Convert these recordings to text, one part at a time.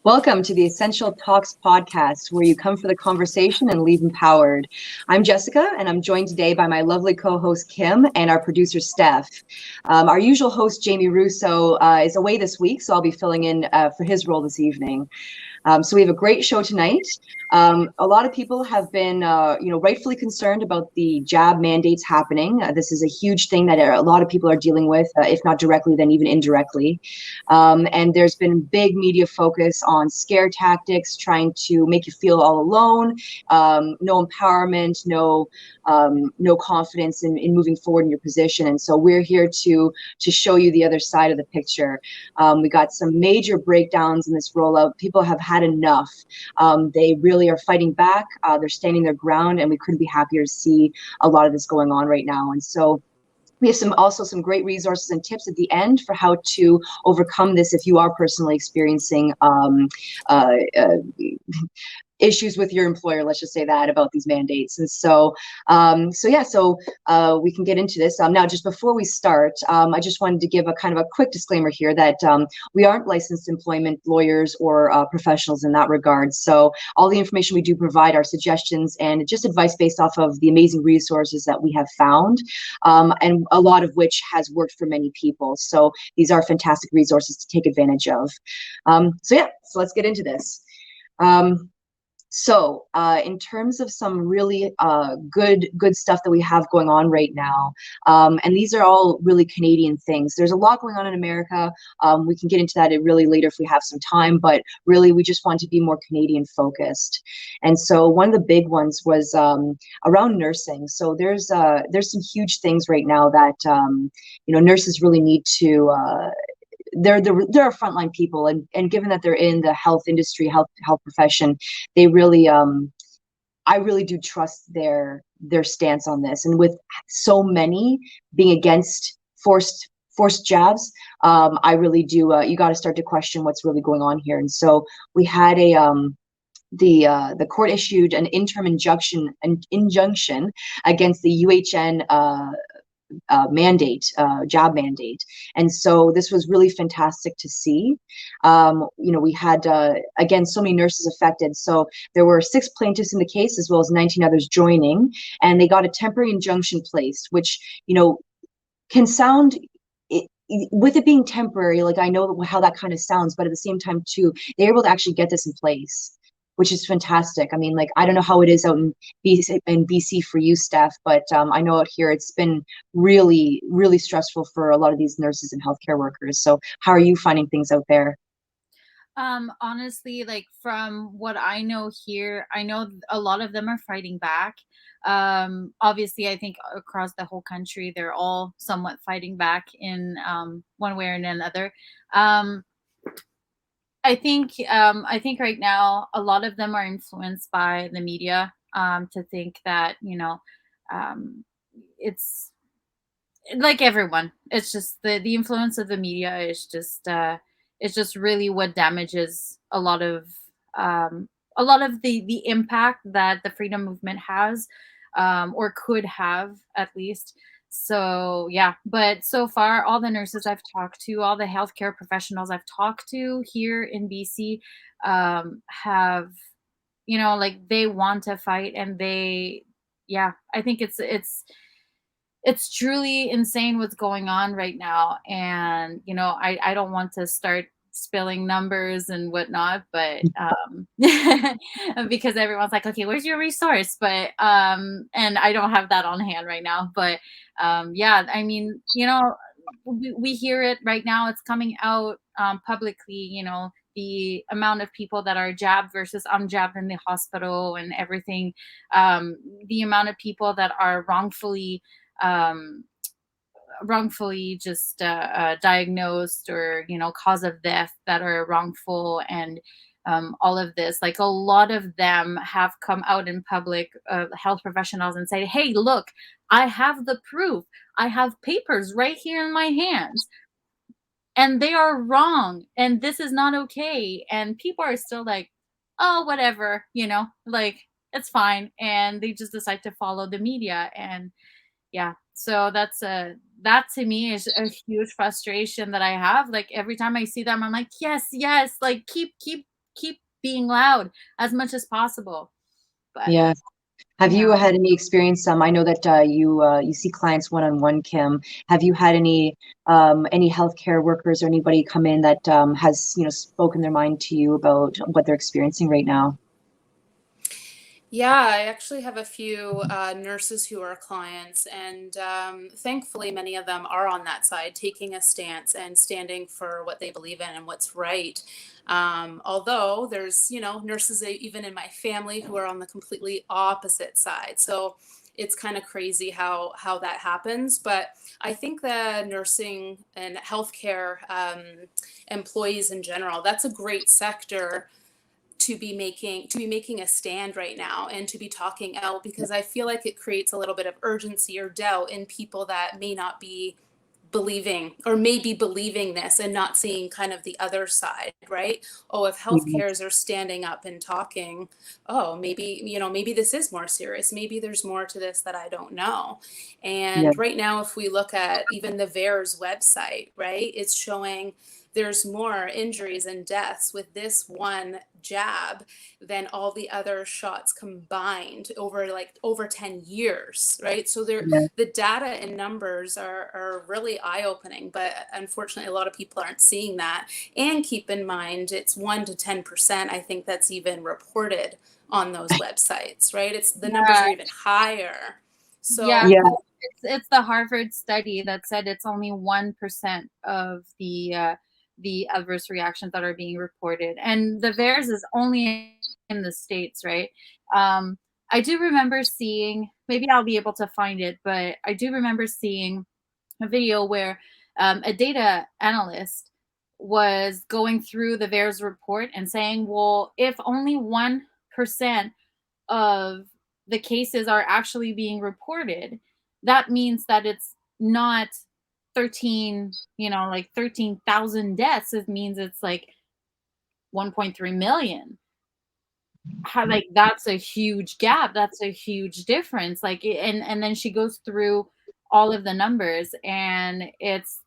Welcome to the Essential Talks podcast, where you come for the conversation and leave empowered. I'm Jessica, and I'm joined today by my lovely co-host Kim and our producer Steph. Our usual host Jamie Russo is away this week, so I'll be filling in for his role this evening. So we have a great show tonight. A lot of people have been, rightfully concerned about the jab mandates happening. This is a huge thing that a lot of people are dealing with, if not directly, then even indirectly. And there's been big media focus on scare tactics, trying to make you feel all alone, no empowerment, no confidence in moving forward in your position. And so we're here to show you the other side of the picture. We got some major breakdowns in this rollout. People have had enough. They really are fighting back. They're standing their ground, and we couldn't be happier to see a lot of this going on right now. And so we have some great resources and tips at the end for how to overcome this if you are personally experiencing issues with your employer, let's just say that, about these mandates. And so we can get into this. Now, just before we start, I just wanted to give a kind of a quick disclaimer here that we aren't licensed employment lawyers or professionals in that regard. So all the information we do provide are suggestions and just advice based off of the amazing resources that we have found, and a lot of which has worked for many people. So these are fantastic resources to take advantage of. So let's get into this. So in terms of some really good stuff that we have going on right now, and these are all really Canadian things. There's a lot going on in America. We can get into that really later if we have some time, but really we just want to be more Canadian focused. And so one of the big ones was around nursing. So there's some huge things right now that nurses really need to they're are frontline people, and given that they're in the health industry, health profession, they really I really do trust their stance on this. And with so many being against forced jabs, I really do. You got to start to question what's really going on here. And so we had the court issued an interim injunction against the UHN job mandate. And so this was really fantastic to see. We had, again, so many nurses affected. So there were 6 plaintiffs in the case, as well as 19 others joining, and they got a temporary injunction placed, which, can sound, with it being temporary, like I know how that kind of sounds, but at the same time too, they're able to actually get this in place, which is fantastic. I mean, like, I don't know how it is out in BC for you, Steph, but I know out here it's been really, really stressful for a lot of these nurses and healthcare workers. So how are you finding things out there? Honestly, like from what I know here, I know a lot of them are fighting back. Obviously, I think across the whole country, they're all somewhat fighting back in one way or another. Um, I think right now a lot of them are influenced by the media, to think that um, it's like everyone. It's just the influence of the media is just it's just really what damages a lot of the impact that the freedom movement has, or could have at least. So yeah, but so far all the nurses I've talked to, all the healthcare professionals I've talked to here in BC, have, like, they want to fight, and yeah, I think it's truly insane what's going on right now. And I don't want to start spilling numbers and whatnot, but because everyone's like, okay, where's your resource? But and I don't have that on hand right now. But yeah, I mean, we hear it right now. It's coming out publicly, the amount of people that are jabbed versus unjabbed in the hospital and everything, the amount of people that are um, wrongfully just diagnosed, or cause of death that are wrongful. And all of this, like, a lot of them have come out in public, health professionals, and say, hey, look, I have the proof, I have papers right here in my hands, and they are wrong, and this is not okay. And people are still like, oh, whatever, like, it's fine, and they just decide to follow the media. And yeah, so that to me is a huge frustration that I have. Like, every time I see them, I'm like, yes, yes, like, keep keep being loud as much as possible. But Yeah. Have you yeah. had any experience? I know that you see clients one-on-one, Kim. Have you had any healthcare workers or anybody come in that has, spoken their mind to you about what they're experiencing right now? Yeah, I actually have a few nurses who are clients, and thankfully, many of them are on that side, taking a stance and standing for what they believe in and what's right. Although there's, nurses even in my family who are on the completely opposite side. So it's kind of crazy how that happens. But I think the nursing and healthcare employees in general, that's a great sector to be making a stand right now and to be talking out, because I feel like it creates a little bit of urgency or doubt in people that may not be believing or maybe believing this and not seeing kind of the other side, right? Oh, if Mhm. healthcares are standing up and talking, oh, maybe this is more serious. Maybe there's more to this that I don't know. Yeah, And right now, if we look at even the VAERS website, right, it's showing there's more injuries and deaths with this one jab than all the other shots combined over 10 years, right? So yeah, the data and numbers are really eye-opening, but unfortunately a lot of people aren't seeing that. And keep in mind, it's 1 to 10%, I think, that's even reported on those websites, right? It's the numbers are Yeah. even higher. Yeah, So yeah, so it's the Harvard study that said it's only 1% of the adverse reactions that are being reported, and the VAERS is only in the States, right? I do remember seeing, maybe I'll be able to find it, but I do remember seeing a video where a data analyst was going through the VAERS report and saying, well, if only 1% of the cases are actually being reported, that means that it's not 13, like 13,000 deaths. It means it's like 1.3 million. How, like, that's a huge gap. That's a huge difference. Like, and then she goes through all of the numbers, and it's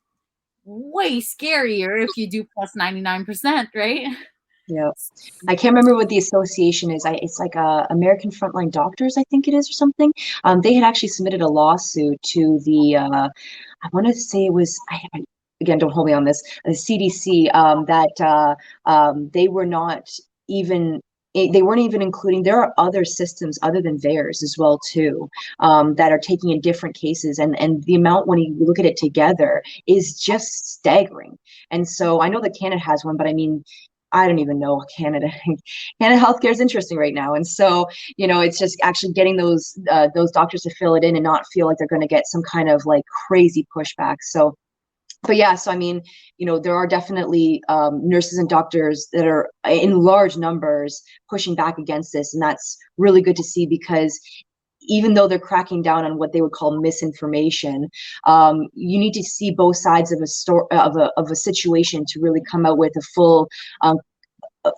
way scarier if you do plus 99%, right? yeah. I can't remember what the association is. It's like American Frontline Doctors, I think it is, or something. They had actually submitted a lawsuit to the I want to say it was, again, don't hold me on this, the CDC, that they were not even, they weren't even including, there are other systems other than theirs as well too, that are taking in different cases, and the amount when you look at it together is just staggering. And so I know that Canada has one, but I mean, I don't even know Canada. Canada healthcare is interesting right now, and so it's just actually getting those doctors to fill it in and not feel like they're going to get some kind of like crazy pushback. So, but yeah, so I mean, there are definitely nurses and doctors that are in large numbers pushing back against this, and that's really good to see, because even though they're cracking down on what they would call misinformation, you need to see both sides of a story of a situation to really come out with a um,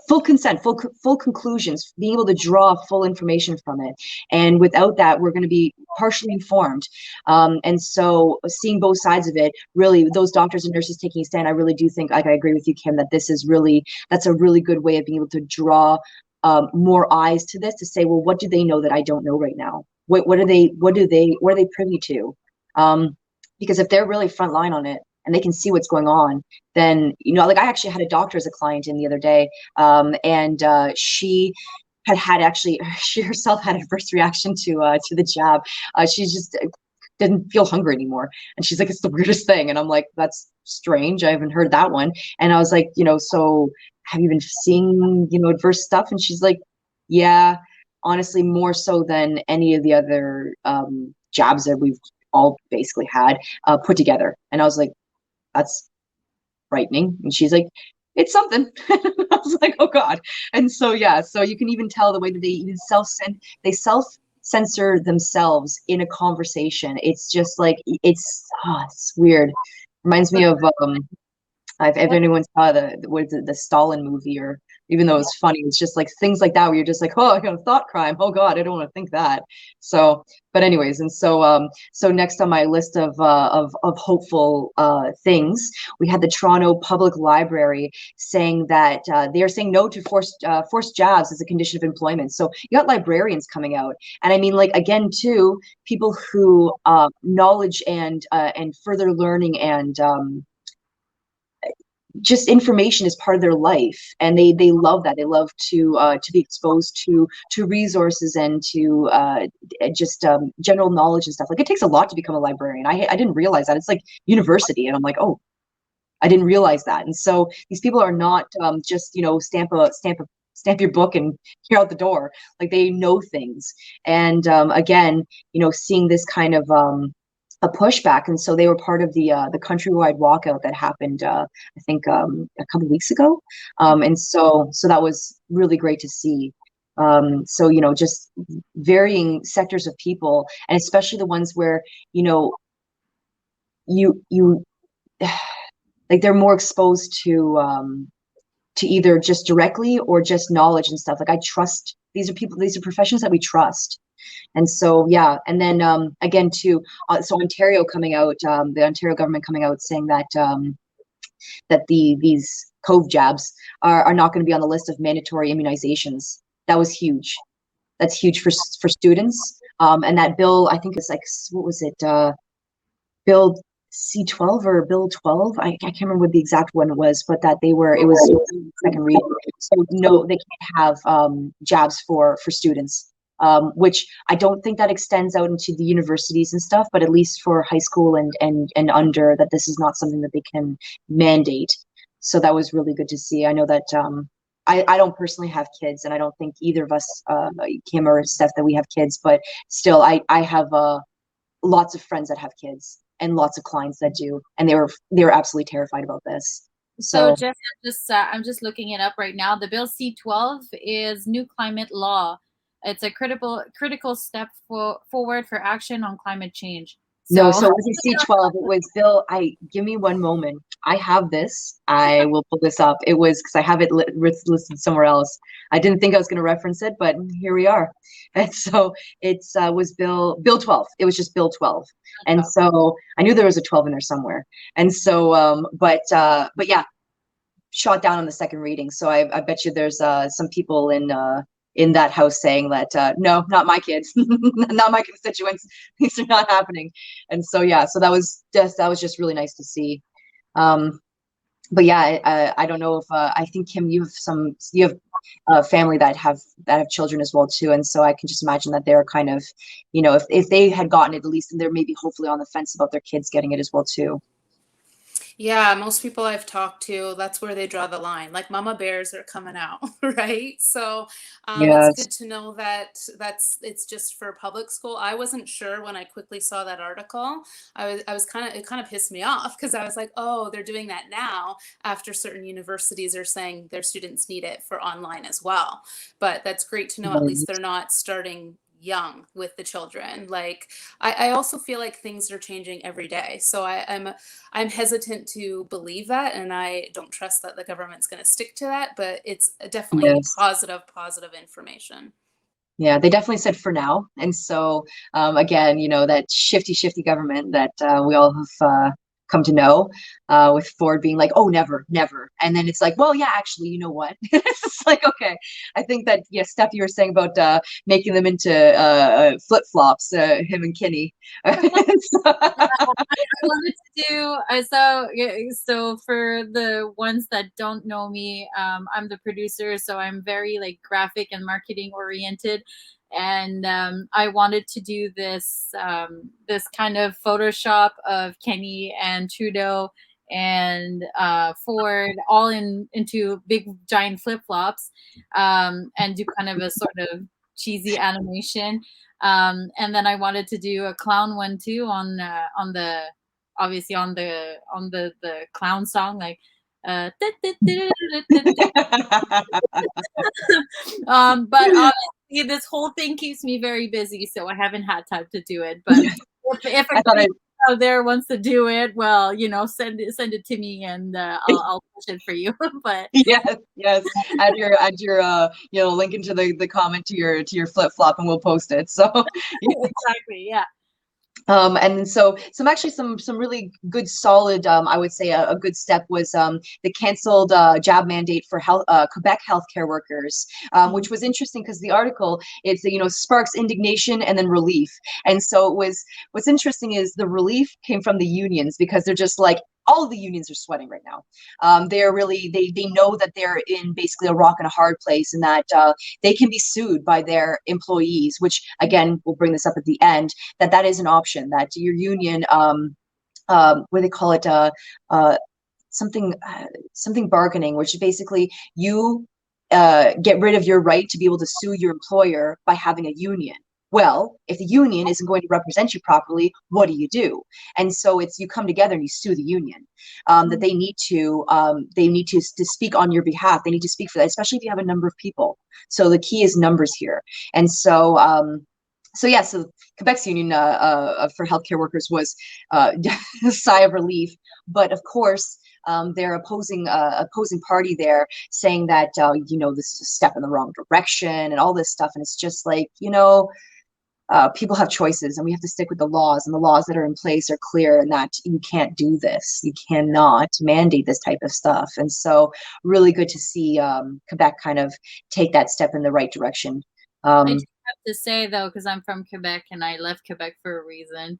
full consent, full conclusions, being able to draw full information from it. And without that, we're going to be partially informed. And so seeing both sides of it, really, those doctors and nurses taking a stand, I really do think, like, I agree with you, Kim, that that's a really good way of being able to draw more eyes to this, to say, well, what do they know that I don't know right now? What are they privy to? Because if they're really front line on it and they can see what's going on, then, like, I actually had a doctor as a client in the other day, and she had actually, she herself had a adverse reaction to the jab. She just didn't feel hungry anymore, and she's like, it's the weirdest thing. And I'm like, that's strange, I haven't heard that one. And I was like, so have you been seeing adverse stuff? And she's like, yeah, honestly, more so than any of the other jabs that we've all basically had put together. And I was like, that's frightening. And she's like, it's something. I was like, oh God. And so, yeah, so you can even tell the way that they even self censor themselves in a conversation. It's just like, it's weird. Reminds me of, if anyone saw the Stalin movie, or even though it's funny. It's just like things like that where you're just like, oh, I got a thought crime. Oh God, I don't want to think that. So, but anyways, and so next on my list of hopeful things, we had the Toronto Public Library saying that they are saying no to forced jabs as a condition of employment. So you got librarians coming out, and I mean, like, again, too, people who knowledge and further learning and just information is part of their life, and they love that. They love to be exposed to resources and to just general knowledge and stuff. Like, it takes a lot to become a librarian. I didn't realize that. It's like university, and I'm like, oh, I didn't realize that. And so these people are not just, you know, stamp your book and you're out the door. Like, they know things. And again, you know, seeing this kind of a pushback, and so they were part of the countrywide walkout that happened, I think, a couple of weeks ago, and so that was really great to see. So, you know, just varying sectors of people, and especially the ones where, you know, you like, they're more exposed to either just directly or just knowledge and stuff. Like, I trust, these are professions that we trust. And so, yeah. And then again, too, so Ontario coming out, the Ontario government coming out saying that these COVID jabs are not going to be on the list of mandatory immunizations. That was huge. That's huge for students. And that bill, I think it's like, what was it? Bill C-12 or Bill 12? I can't remember what the exact one was, but that it was second reading. So no, they can't have jabs for students. Which I don't think that extends out into the universities and stuff, but at least for high school and under, that this is not something that they can mandate. So that was really good to see. I know that I don't personally have kids, and I don't think either of us, Kim or Steph, that we have kids, but still, I have lots of friends that have kids and lots of clients that do, and they were absolutely terrified about this. So I'm just looking it up right now. The Bill C-12 is new climate law. It's a critical step forward for action on climate change. So it wasn't C-12. It was Bill. Give me one moment. I have this. I will pull this up. It was, because I have it listed somewhere else. I didn't think I was going to reference it, but here we are. And so it was Bill 12. It was just Bill 12. And so I knew there was a 12 in there somewhere. And so, but yeah, shot down on the second reading. So I bet you there's some people in that house saying that no, not my kids, not my constituents. These are not happening. And so, yeah, so that was just really nice to see. But yeah, I don't know if I think, Kim, you have a family that have children as well too, and so I can just imagine that they're kind of, you know, if they had gotten it, at least, and they're maybe hopefully on the fence about their kids getting it as well too. Yeah, most people I've talked to, that's where they draw the line. Like, mama bears are coming out, right? So Yes. it's good to know that it's just for public school. I wasn't sure when I quickly saw that article. I was it kind of pissed me off, because I was like, oh, they're doing that now after certain universities are saying their students need it for online as well. But that's great to know, at least they're not starting young with the children. Like, I also feel like things are changing every day. So I'm hesitant to believe that, and I don't trust that the government's going to stick to that, but it's definitely positive information. Yeah, they definitely said for now. And so, again, you know, that shifty government that we all have come to know, with Ford being like, oh, never. And then it's like, well, yeah, actually, you know what? It's like, okay. I think that, yeah, Steph, you were saying about making them into flip-flops, him and Kinney. I wanted to do, so for the ones that don't know me, I'm the producer, so I'm very, like, graphic and marketing oriented. And I wanted to do this kind of Photoshop of Kenny and Trudeau and Ford all into big giant flip-flops, and do kind of a sort of cheesy animation. And then I wanted to do a clown one too, on the obviously on the clown song, like but this whole thing keeps me very busy, so I haven't had time to do it. But if out there wants to do it, well, send it to me, and I'll push it for you. But Yes, yes. Add your link into the comment to your flip flop, and we'll post it. So exactly, yeah. And so some really good solid, I would say a good step was the canceled jab mandate for Quebec healthcare workers, which was interesting because the article, it's sparks indignation and then relief. And so what's interesting is the relief came from the unions, because they're just like, all of the unions are sweating right now. They're really, they know that they're in basically a rock and a hard place, and that they can be sued by their employees, which again, we'll bring this up at the end, that is an option, that your union, what do they call it, something bargaining, which is basically you get rid of your right to be able to sue your employer by having a union. Well, if the union isn't going to represent you properly, what do you do? And so you come together and you sue the union. That they need to speak on your behalf. They need to speak for that, especially if you have a number of people. So the key is numbers here. And so so Quebec's union for healthcare workers was a sigh of relief, but of course, their opposing party there saying that this is a step in the wrong direction and all this stuff, and it's just like, people have choices, and we have to stick with the laws, and the laws that are in place are clear, and that you can't do this, you cannot mandate this type of stuff. And so really good to see Quebec kind of take that step in the right direction. I do have to say, though, because I'm from Quebec and I left Quebec for a reason.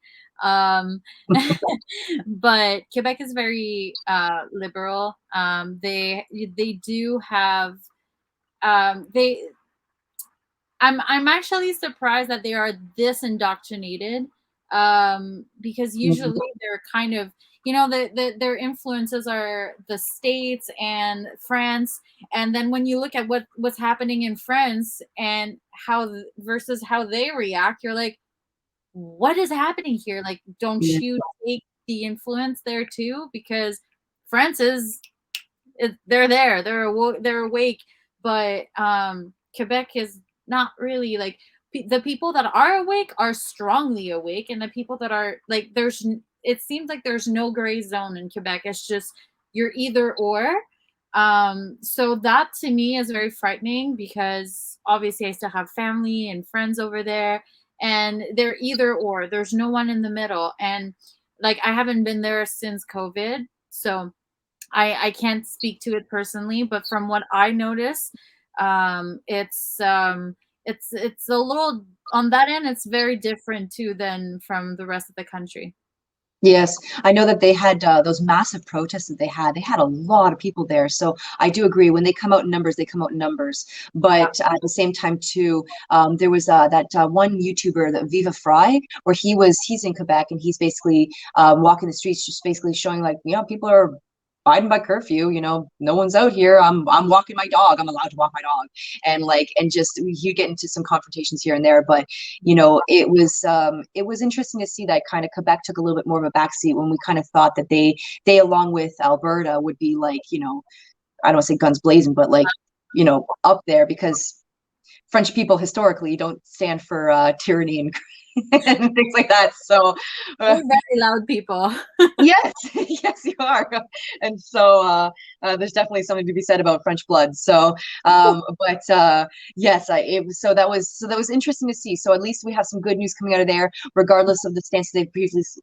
But Quebec is very liberal. They do have they. I'm actually surprised that they are this indoctrinated, because usually they're kind of, their influences are the States and France, and then when you look at what's happening in France and versus how they react, you're like, what is happening here? Like, don't you take the influence there too? Because France they're there, they're awake, but Quebec is not really, like, the people that are awake are strongly awake, and the people that are like, it seems like there's no gray zone in Quebec. It's just you're either or. So that to me is very frightening, because obviously I still have family and friends over there, and they're either or. There's no one in the middle. And like, I haven't been there since COVID, so I can't speak to it personally, but from what I notice, it's a little on that end. It's very different too than from the rest of the country. Yes, I know that they had those massive protests that they had. They had a lot of people there. So I do agree. When they come out in numbers, they come out in numbers. But at the same time, too, there was that one YouTuber, that Viva Fry, where he's in Quebec, and he's basically walking the streets, just basically showing, like, people are abiding by curfew, no one's out here. I'm walking my dog. I'm allowed to walk my dog. And just you get into some confrontations here and there, but it was interesting to see that kind of Quebec took a little bit more of a backseat, when we kind of thought that they along with Alberta would be like, I don't want to say guns blazing, but like, up there, because French people historically don't stand for tyranny and and things like that. So we're very loud people. Yes, yes, you are. And so there's definitely something to be said about French blood. So but yes, so that was interesting to see. So at least we have some good news coming out of there, regardless of the stance they've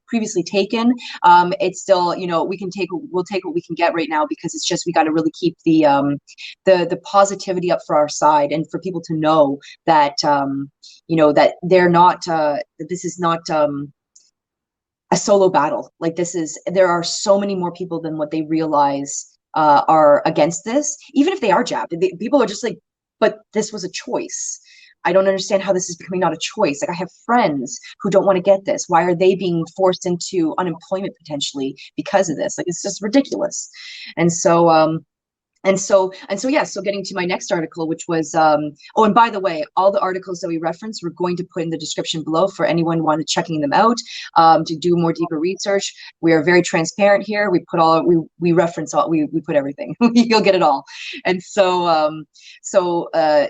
previously taken. It's still, we'll take what we can get right now, because it's just, we got to really keep the positivity up for our side, and for people to know that that they're not that this is not a solo battle. Like, there are so many more people than what they realize are against this. Even if they are jabbed, people are just like, but this was a choice. I don't understand how this is becoming not a choice. Like, I have friends who don't want to get this. Why are they being forced into unemployment potentially because of this? Like, it's just ridiculous. And so yeah, so getting to my next article, which was oh, and by the way, all the articles that we reference we're going to put in the description below for anyone wanting checking them out, to do more deeper research. We are very transparent here. We put all, we reference all, we put everything. You'll get it all. And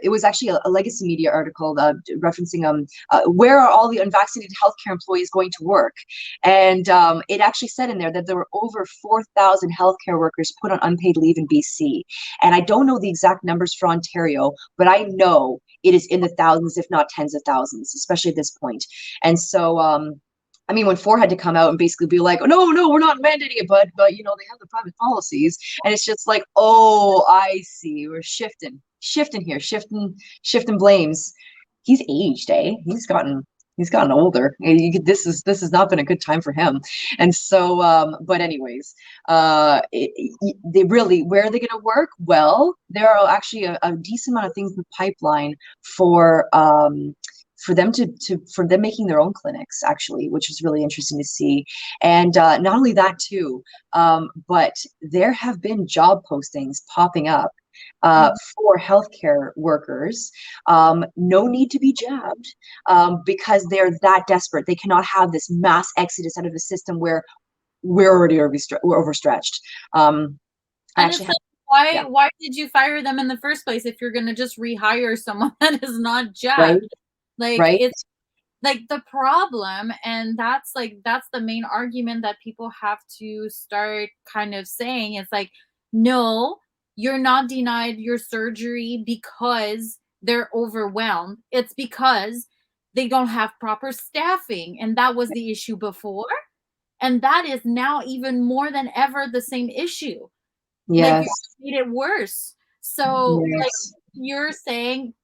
it was actually a legacy media article referencing where are all the unvaccinated healthcare employees going to work. And it actually said in there that there were over 4,000 healthcare workers put on unpaid leave in BC. And I don't know the exact numbers for Ontario, but I know it is in the thousands, if not tens of thousands, especially at this point. And so, I mean, when Ford had to come out and basically be like, oh, no, we're not mandating it, but you know, they have the private policies. And it's just like, oh, I see. We're shifting here, shifting blames. He's aged, eh? He's gotten older. This has not been a good time for him. And so, but anyways, they really, where are they going to work? Well, there are actually a decent amount of things in the pipeline for them for them making their own clinics, actually, which is really interesting to see. And not only that too, but there have been job postings popping up for healthcare workers. No need to be jabbed, because they're that desperate. They cannot have this mass exodus out of the system where we're already overstretched. And it's like, why did you fire them in the first place if you're going to just rehire someone that is not jabbed? Like, it's like the problem, and that's the main argument that people have to start kind of saying. It's like, no, you're not denied your surgery because they're overwhelmed. It's because they don't have proper staffing, and that was the issue before, and that is now even more than ever the same issue. Yes. Like, you made it worse. So like, you're saying,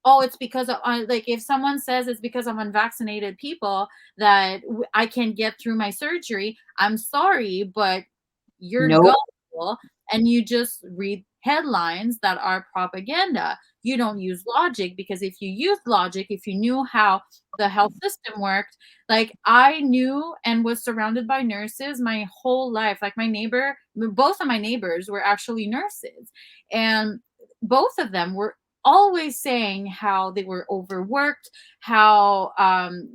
oh, it's because of, like, if someone says it's because of unvaccinated people that I can't get through my surgery, I'm sorry, but you're gullible and you just read headlines that are propaganda. You don't use logic, because if you used logic, if you knew how the health system worked, like, I knew and was surrounded by nurses my whole life. Like, both of my neighbors were actually nurses, and both of them were always saying how they were overworked, how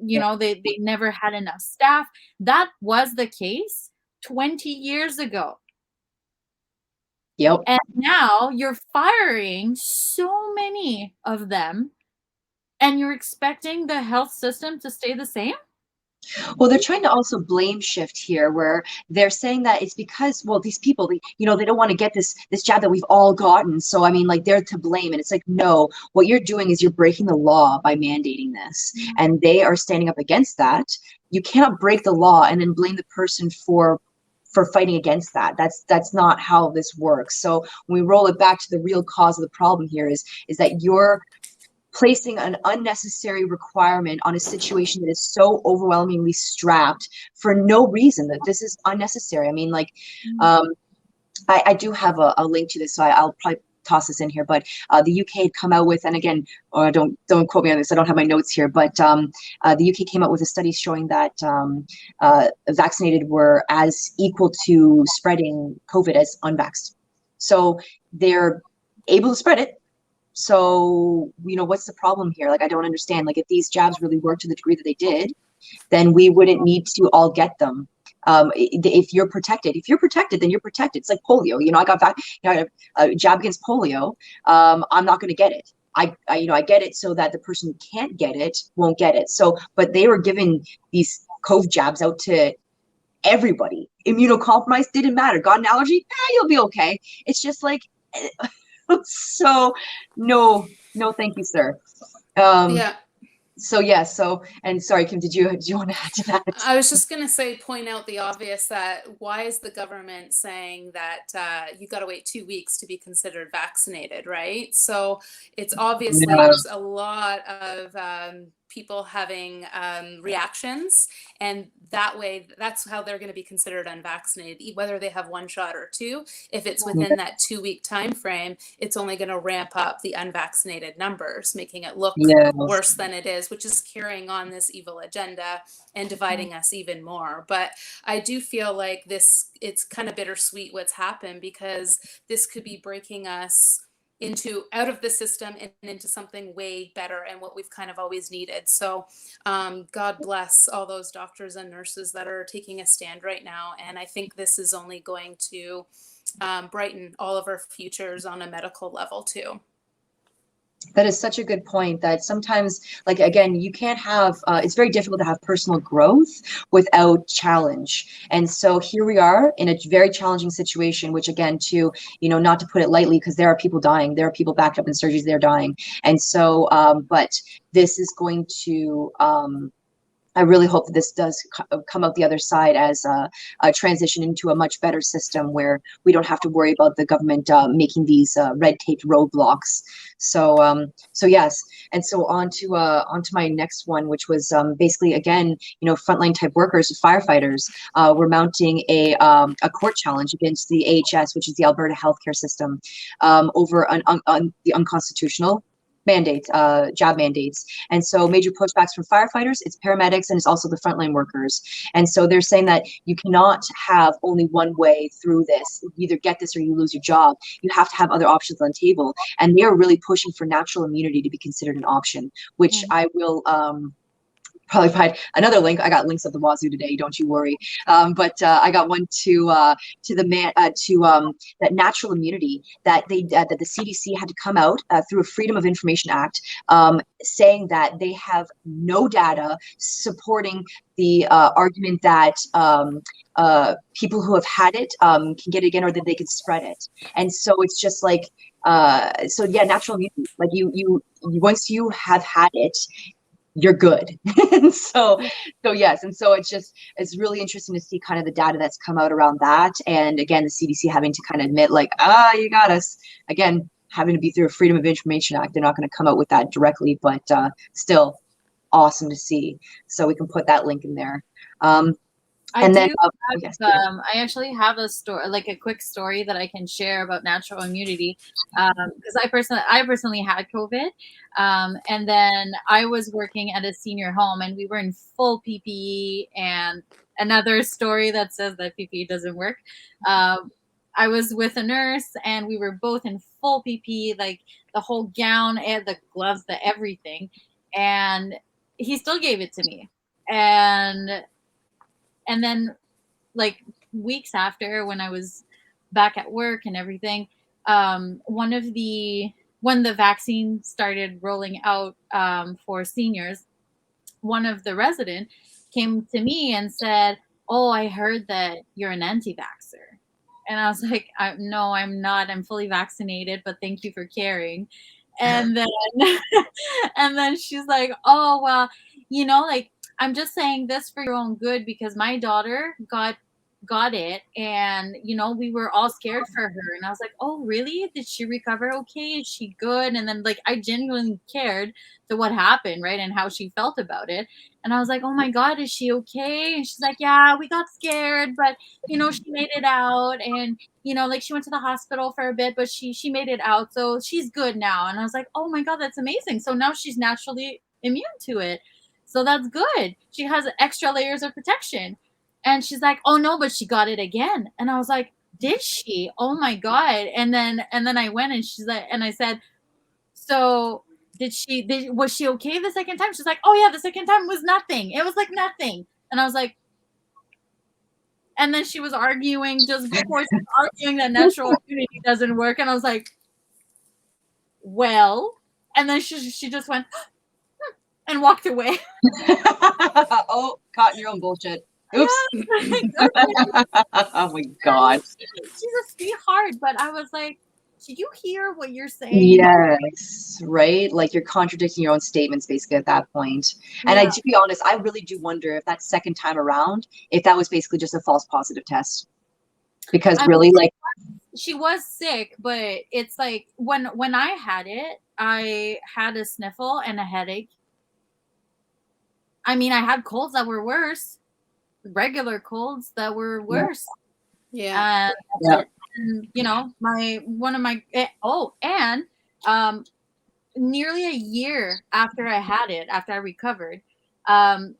they never had enough staff. That was the case 20 years ago. Yep. And now you're firing so many of them, and you're expecting the health system to stay the same? Well, they're trying to also blame shift here, where they're saying that it's because, well, these people, they don't want to get this jab that we've all gotten. So, I mean, like, they're to blame. And it's like, no, what you're doing is you're breaking the law by mandating this. And they are standing up against that. You cannot break the law and then blame the person for fighting against that. That's not how this works. So when we roll it back to the real cause of the problem here is that you're placing an unnecessary requirement on a situation that is so overwhelmingly strapped for no reason, that this is unnecessary. I mean, like, I do have a link to this, so I'll probably toss this in here, but the UK had come out with, and again, don't quote me on this, I don't have my notes here, but the UK came out with a study showing that vaccinated were as equal to spreading COVID as unvaxxed. So they're able to spread it. So, what's the problem here? Like, I don't understand. Like, if these jabs really work to the degree that they did, then we wouldn't need to all get them. If you're protected, then you're protected. It's like polio. I got a jab against polio. I'm not going to get it. I get it so that the person who can't get it won't get it. So, but they were giving these COVID jabs out to everybody. Immunocompromised, didn't matter. Got an allergy? You'll be okay. It's just like, so no, thank you, sir. And sorry, Kim, did you want to add to that? I was just going to say, point out the obvious, that why is the government saying that you got to wait 2 weeks to be considered vaccinated, right? So it's obviously there's a lot of people having reactions, and that way, that's how they're going to be considered unvaccinated, whether they have one shot or two. If it's within that 2-week time frame, it's only going to ramp up the unvaccinated numbers, making it look worse than it is, which is carrying on this evil agenda and dividing us even more. But I do feel like it's kind of bittersweet what's happened, because this could be breaking us out of the system and into something way better and what we've kind of always needed. So God bless all those doctors and nurses that are taking a stand right now. And I think this is only going to brighten all of our futures on a medical level too. That is such a good point, that sometimes, like, again, you can't have, it's very difficult to have personal growth without challenge. And so here we are in a very challenging situation, which, again, not to put it lightly, because there are people dying, there are people backed up in surgeries, they're dying. And so, but this is going to, I really hope that this does come out the other side as a transition into a much better system where we don't have to worry about the government making these red taped roadblocks. So yes, and so on to my next one, which was basically, again, frontline type workers, firefighters, were mounting a court challenge against the AHS, which is the Alberta healthcare system, over the unconstitutional mandates, job mandates. And so major pushbacks from firefighters, it's paramedics, and it's also the frontline workers. And so they're saying that you cannot have only one way through this. You either get this or you lose your job. You have to have other options on the table. And they are really pushing for natural immunity to be considered an option, which I will probably provide another link. I got links at the wazoo today, don't you worry. But I got one to that natural immunity that that the CDC had to come out through a Freedom of Information Act, saying that they have no data supporting the argument that people who have had it can get it again, or that they can spread it. And so it's just like, natural immunity. Like you once you have had it, you're good. And so yes. And so it's really interesting to see kind of the data that's come out around that. And again, the CDC having to kind of admit, like, you got us. Again, having to be through a Freedom of Information Act. They're not going to come out with that directly, but still awesome to see. So we can put that link in there. I actually have a story, like a quick story that I can share about natural immunity, because I personally had COVID, and then I was working at a senior home, and we were in full PPE. And another story that says that PPE doesn't work. I was with a nurse, and we were both in full PPE, like the whole gown and the gloves, the everything, and he still gave it to me. And then, like, weeks after, when I was back at work and everything, when the vaccine started rolling out for seniors, one of the residents came to me and said, "Oh, I heard that you're an anti-vaxxer." And I was like, "No, I'm not. I'm fully vaccinated, but thank you for caring." And then, and then she's like, "Oh, well, like, I'm just saying this for your own good, because my daughter got it, and we were all scared for her." And I was like, "Oh, really? Did she recover okay? Is she good?" And then, like, I genuinely cared to what happened, right, and how she felt about it. And I was like, "Oh my God, is she okay?" And she's like, "Yeah, we got scared, but she made it out, and like, she went to the hospital for a bit, but she made it out, so she's good now." And I was like, "Oh my God, that's amazing. So now she's naturally immune to it. So that's good. She has extra layers of protection." And she's like, "Oh no, but she got it again." And I was like, "Did she? Oh my God." And then I went, and she's like, and I said, "So was she okay the second time?" She's like, "Oh yeah, the second time was nothing. It was like nothing." And I was like, and then she was arguing just before, she was arguing that natural immunity doesn't work. And I was like, "Well," and then she just went and walked away. Oh, caught in your own bullshit. Oops. Yeah, oh my God. She's a sweetheart, but I was like, "Do you hear what you're saying?" Yes, right? Like, you're contradicting your own statements basically at that point. And Yeah. to be honest, I really do wonder if that second time around, if that was basically just a false positive test. Because really, like, she was sick, but it's like when I had it, I had a sniffle and a headache. I mean, I had colds that were worse, regular colds that were worse. Yeah. And that's it. And, you know, nearly a year after I had it, after I recovered,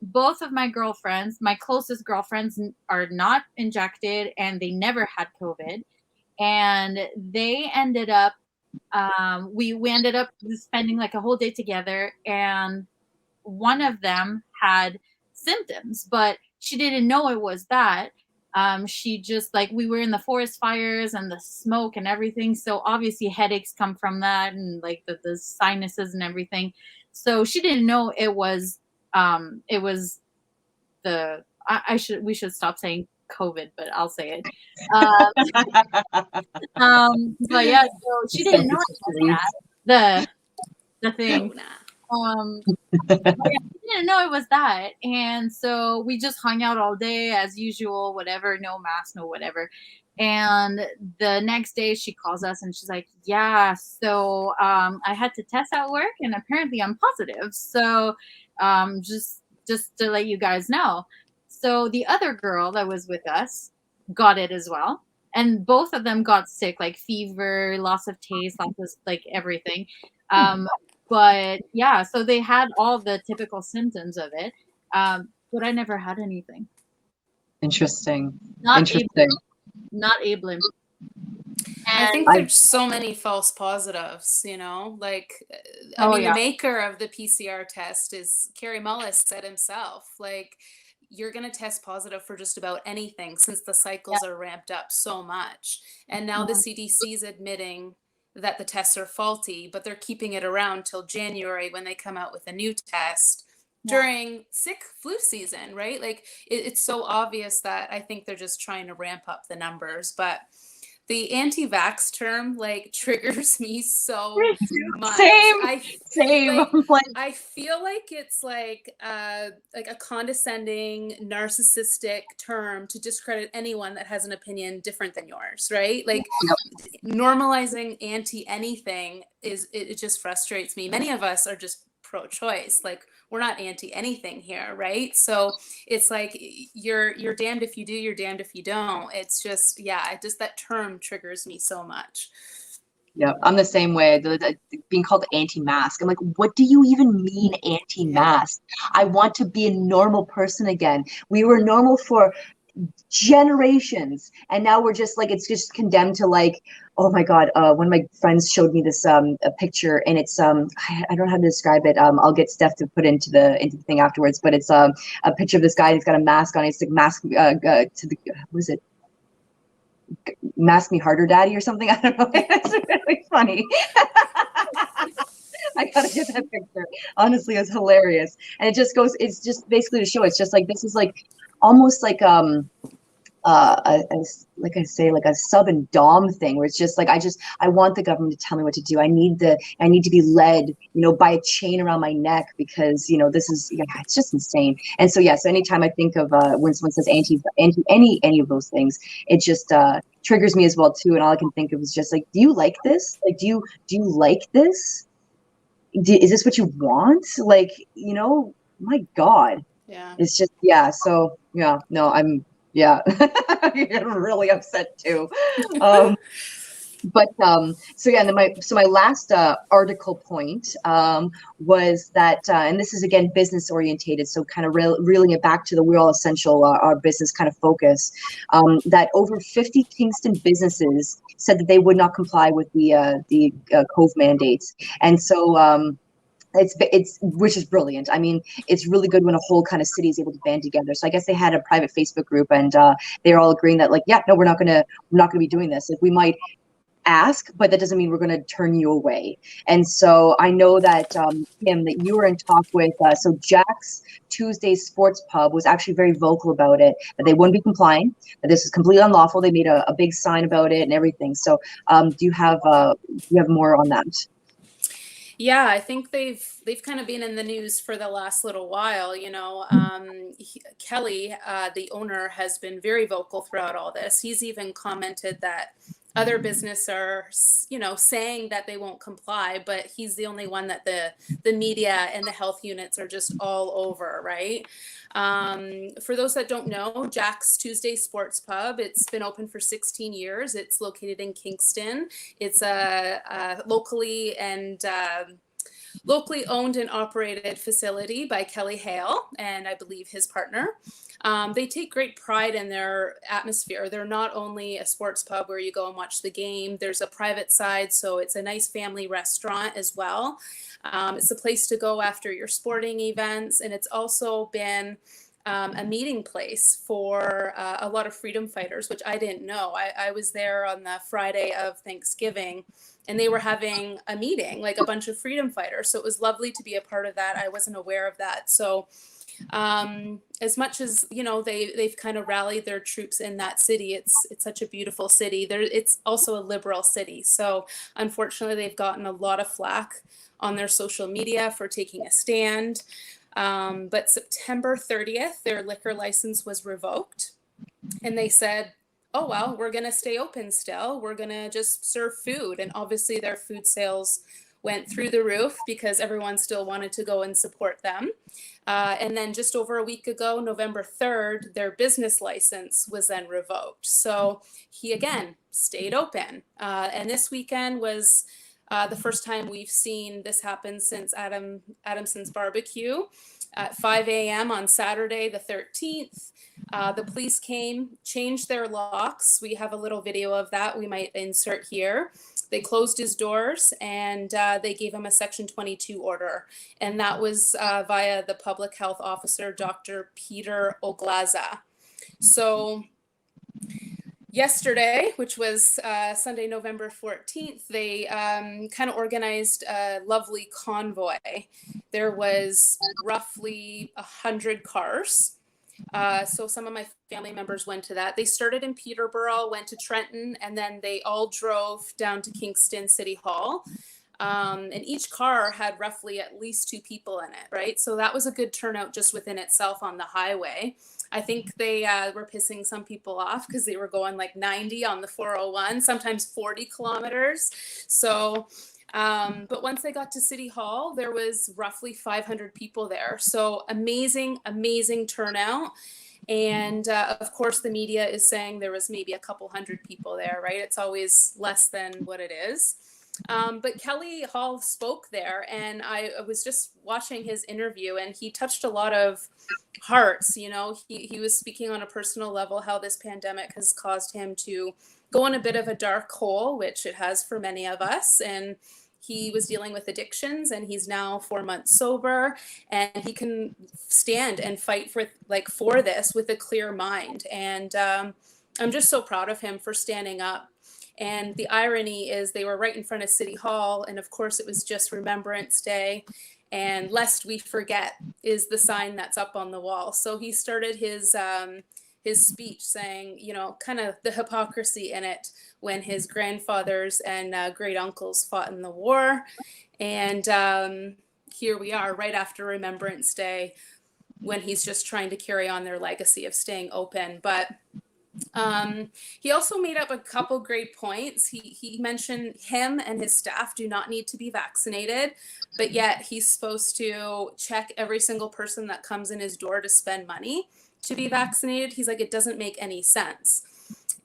both of my girlfriends, my closest girlfriends, are not injected, and they never had COVID. And they ended up, we ended up spending like a whole day together, and one of them had symptoms, but she didn't know it was that. She just, like, we were in the forest fires and the smoke and everything. So obviously headaches come from that, and like the sinuses and everything. So she didn't know it was we should stop saying COVID, but I'll say it. But yeah, so she didn't know it was that, the thing. No, nah. But yeah, we didn't know it was that. And so we just hung out all day as usual, whatever, no mask, no whatever. And the next day she calls us and she's like, yeah, so I had to test at work and apparently I'm positive. So just to let you guys know. So the other girl that was with us got it as well. And both of them got sick, like fever, loss of taste, loss of like everything. But yeah, so they had all the typical symptoms of it, but I never had anything. Interesting. Not Interesting. not able. I think there's so many false positives, you know, like, the maker of the PCR test is Kerry Mullis said himself, like, you're going to test positive for just about anything since the cycles are ramped up so much. And now the CDC is admitting that the tests are faulty, but they're keeping it around till January when they come out with a new test during sick flu season, right? Like, it's so obvious that I think they're just trying to ramp up the numbers. But the anti-vax term, like, triggers me so much. Same. I feel like it's like a condescending, narcissistic term to discredit anyone that has an opinion different than yours, right? Like, normalizing anti-anything it just frustrates me. Many of us are just pro-choice. Like, we're not anti-anything here, right? So it's like you're damned if you do, you're damned if you don't. It's just, that term triggers me so much. Yeah, I'm the same way. Being called anti-mask, I'm like, what do you even mean anti-mask? I want to be a normal person again. We were normal for generations, and now we're just like, it's just condemned to, like, oh my God. One of my friends showed me this a picture, and it's I don't know how to describe it. I'll get Steph to put into the thing afterwards, but it's a picture of this guy. He's got a mask on. He's like, mask to the, what is it? Mask Me Harder Daddy or something. I don't know. It's really funny. I gotta get that picture. Honestly, it's hilarious. And it's just basically to show, it's just like, this is like almost like like I say, like a sub and dom thing, where it's just like, I want the government to tell me what to do. I need to be led, by a chain around my neck, because this is, it's just insane. And so so anytime I think of when someone says anti any of those things, it just triggers me as well too. And all I can think of is just like, do you like this? Like, do you like this? Is this what you want? Like, my God. Yeah. It's just, so no, I'm getting really upset too. But then my last article point was that, and this is again business orientated, so kind of reeling it back to the We're All Essential, our business kind of focus, that over 50 Kingston businesses said that they would not comply with the Cove mandates, and so. It's which is brilliant. I mean, it's really good when a whole kind of city is able to band together. So I guess they had a private Facebook group, and they're all agreeing that, like, no, we're not gonna be doing this. Like, we might ask, but that doesn't mean we're going to turn you away. And so I know that Kim, that you were in talk with, so Jack's Tuesday Sports Pub was actually very vocal about it, that they wouldn't be complying, that this is completely unlawful. They made a big sign about it and everything. So do you have more on that? Yeah, I think they've kind of been in the news for the last little while. Kelly, the owner, has been very vocal throughout all this. He's even commented that other business are, saying that they won't comply, but he's the only one that the media and the health units are just all over, right? For those that don't know, Jack's Tuesday Sports Pub, it's been open for 16 years. It's located in Kingston. It's a locally owned and operated facility by Kelly Hale and I believe his partner. They take great pride in their atmosphere. They're not only a sports pub where you go and watch the game, there's a private side, so it's a nice family restaurant as well. It's a place to go after your sporting events, and it's also been a meeting place for a lot of freedom fighters, which I didn't know. I was there on the Friday of Thanksgiving, and they were having a meeting, like a bunch of freedom fighters. So it was lovely to be a part of that. I wasn't aware of that. So as much as, they've kind of rallied their troops in that city, it's such a beautiful city. It's also a liberal city. So unfortunately, they've gotten a lot of flack on their social media for taking a stand. But September 30th, their liquor license was revoked, and they said, oh, well, we're going to stay open still. We're going to just serve food. And obviously their food sales went through the roof because everyone still wanted to go and support them. And then just over a week ago, November 3rd, their business license was then revoked. So he, again, stayed open. And this weekend was the first time we've seen this happen since Adamson's Barbecue. At 5 a.m. on Saturday, the 13th, the police came, changed their locks. We have a little video of that we might insert here. They closed his doors, and they gave him a Section 22 order. And that was via the public health officer, Dr. Peter Oglaza. So yesterday, which was Sunday, November 14th, they kind of organized a lovely convoy. There was roughly 100 cars. So some of my family members went to that. They started in Peterborough, went to Trenton, and then they all drove down to Kingston City Hall. And each car had roughly at least 2 people in it, right? So that was a good turnout just within itself on the highway. I think they were pissing some people off because they were going like 90 on the 401, sometimes 40 kilometers. So, but once they got to City Hall, there was roughly 500 people there. So amazing, amazing turnout. And of course, the media is saying there was maybe a couple hundred people there, right? It's always less than what it is. But Kelly Hall spoke there, and I was just watching his interview, and he touched a lot of hearts. He was speaking on a personal level, how this pandemic has caused him to go in a bit of a dark hole, which it has for many of us. And he was dealing with addictions, and he's now 4 months sober, and he can stand and fight for this with a clear mind. And I'm just so proud of him for standing up. And the irony is they were right in front of City Hall. And of course, it was just Remembrance Day. And lest we forget is the sign that's up on the wall. So he started his speech saying, kind of the hypocrisy in it when his grandfathers and great uncles fought in the war. And here we are right after Remembrance Day when he's just trying to carry on their legacy of staying open. But he also made up a couple great points. He mentioned him and his staff do not need to be vaccinated, but yet he's supposed to check every single person that comes in his door to spend money to be vaccinated. He's like, it doesn't make any sense.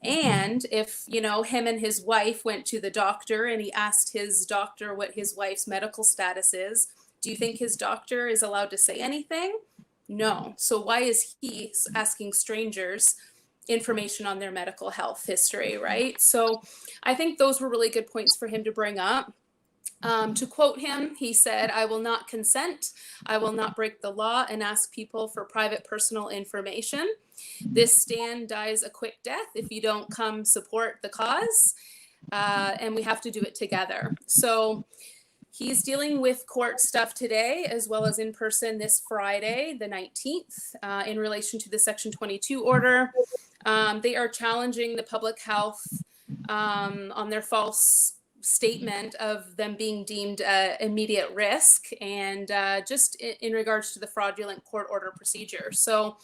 And if, him and his wife went to the doctor and he asked his doctor what his wife's medical status is, do you think his doctor is allowed to say anything? No. So why is he asking strangers information on their medical health history, right? So I think those were really good points for him to bring up. To quote him, he said, "I will not consent. I will not break the law and ask people for private personal information. This stand dies a quick death if you don't come support the cause, and we have to do it together." So he's dealing with court stuff today, as well as in person this Friday, the 19th, in relation to the Section 22 order. They are challenging the public health on their false statement of them being deemed immediate risk, and just in regards to the fraudulent court order procedure. So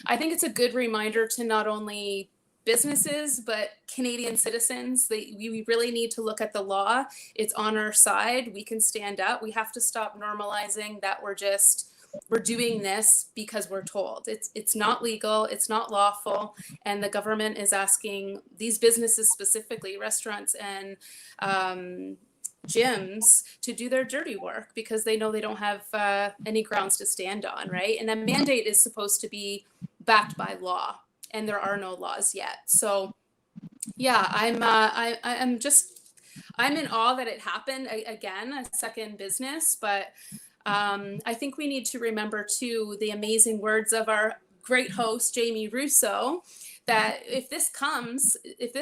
I think it's a good reminder to not only businesses, but Canadian citizens, we really need to look at the law. It's on our side. We can stand up. We have to stop normalizing that we're doing this because we're told. It's not legal, it's not lawful, and the government is asking these businesses, specifically restaurants and gyms, to do their dirty work because they know they don't have any grounds to stand on, right? And a mandate is supposed to be backed by law, and there are no laws yet. So yeah, I'm in awe that it happened again, a second business. But I think we need to remember too the amazing words of our great host Jamie Russo, that if this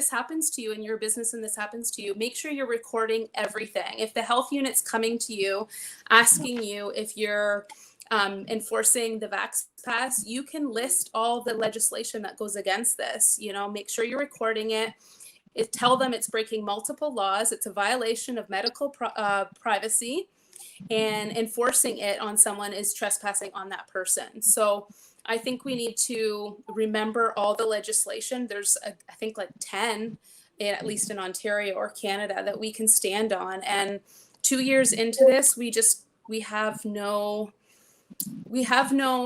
happens to you in your business and this happens to you, make sure you're recording everything. If the health unit's coming to you asking you if you're enforcing the Vax Pass, you can list all the legislation that goes against this. Make sure you're recording it. Tell them it's breaking multiple laws. It's a violation of medical privacy, and enforcing it on someone is trespassing on that person. So I think we need to remember all the legislation. There's, I think, like 10, at least in Ontario or Canada, that we can stand on. And 2 years into this, we have no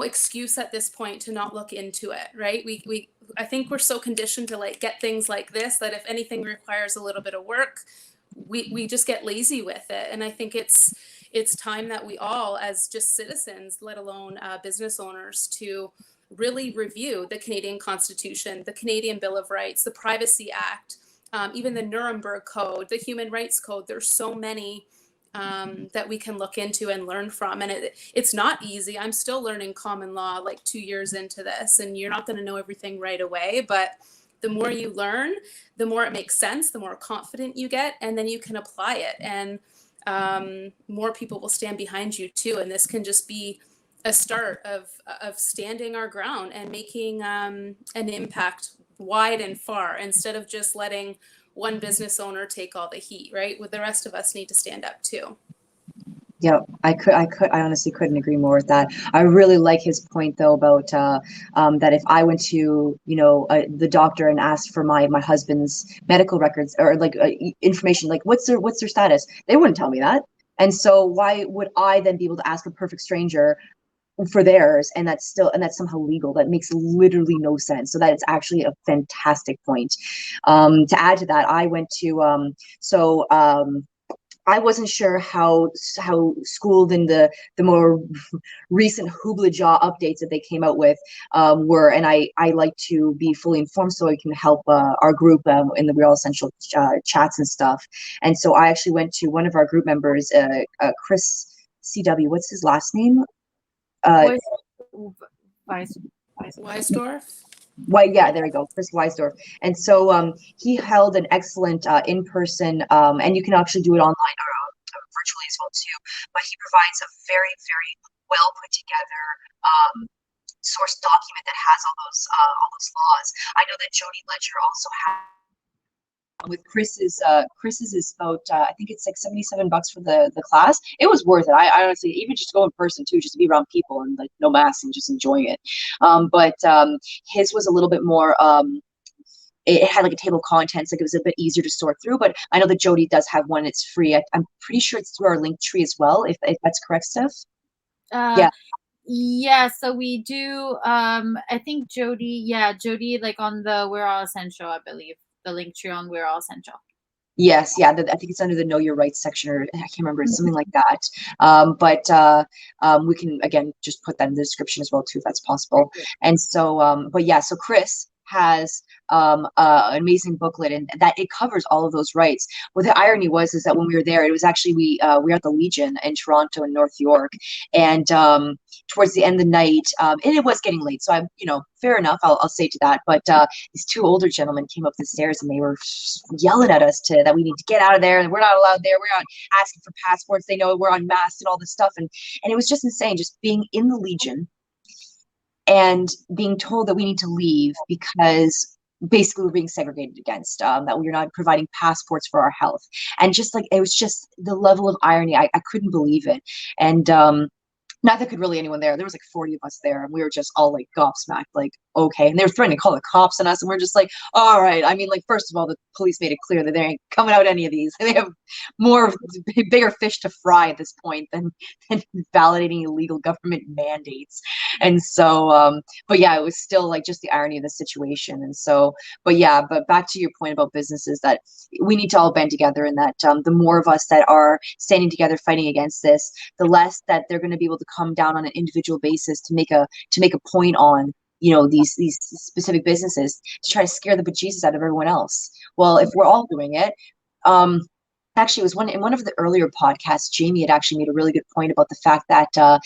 excuse at this point to not look into it, right? I think we're so conditioned to get things like this that if anything requires a little bit of work, we just get lazy with it. And I think it's time that we all, as just citizens, let alone business owners, to really review the Canadian Constitution, the Canadian Bill of Rights, the Privacy Act, even the Nuremberg Code, the Human Rights Code. There's so many that we can look into and learn from. And it's not easy. I'm still learning common law 2 years into this, and you're not going to know everything right away. But the more you learn, the more it makes sense, the more confident you get, and then you can apply it. And more people will stand behind you too. And this can just be a start of standing our ground and making an impact wide and far, instead of just letting one business owner take all the heat, right? With the rest of us need to stand up too. Yeah, I honestly couldn't agree more with that. I really like his point though about that if I went to the doctor and asked for my husband's medical records or information, what's their status, they wouldn't tell me that. And so why would I then be able to ask a perfect stranger for theirs, and that's somehow legal? That makes literally no sense. So that is actually a fantastic point. To add to that, I went to I wasn't sure how schooled in the more recent Hoobla Jaw updates that they came out with were, and I like to be fully informed so I can help our group in the Real Essential chats and stuff. And so I actually went to one of our group members, Chris CW. What's his last name? Weisdorf. Yeah, there we go, Chris Weisdorf. And so he held an excellent in-person, and you can actually do it online or virtually as well too. But he provides a very, very well put together source document that has all those laws. I know that Jody Ledger also has. With Chris's is about I think it's $77 for the class. It was worth it. I honestly, even just go in person too, just to be around people and no mask and just enjoying it. But his was a little bit more. It had a table of contents, it was a bit easier to sort through. But I know that Jody does have one. It's free. I'm pretty sure it's through our link tree as well. If that's correct, Steph. Yeah, so we do. I think Jody, on the We're All Essential, I believe. The link tree on We're All Essential. Yes, yeah, I think it's under the Know Your Rights section, or I can't remember, it's something like that. But we can again just put that in the description as well too, if that's possible. And so, so Chris has an amazing booklet, and that it covers all of those rights. What the irony was is that when we were there, it was actually we were at the Legion in Toronto and North York, and towards the end of the night, and it was getting late, so I'm fair enough, I'll say to that. But these two older gentlemen came up the stairs and they were yelling at us that we need to get out of there, and we're not allowed there, we're not asking for passports, they know we're unmasked and all this stuff, and it was just insane, just being in the Legion and being told that we need to leave because basically we're being segregated against, that we're not providing passports for our health. And just it was just the level of irony. I couldn't believe it. And neither could really anyone there. There was 40 of us there, and we were just all gobsmacked, okay. And they were threatening to call the cops on us. And we're just like, all right. I mean, like, first of all, the police made it clear that they ain't coming out any of these. They have more bigger fish to fry at this point than validating illegal government mandates. And so, but yeah, it was still like just the irony of the situation. And so, but yeah, but back to your point about businesses, that we need to all band together, and that the more of us that are standing together fighting against this, the less that they're going to be able to come down on an individual basis to make a point on, you know, these specific businesses, to try to scare the bejesus out of everyone else. Well, if we're all doing it, actually, it was in one of the earlier podcasts, Jamie had actually made a really good point about the fact that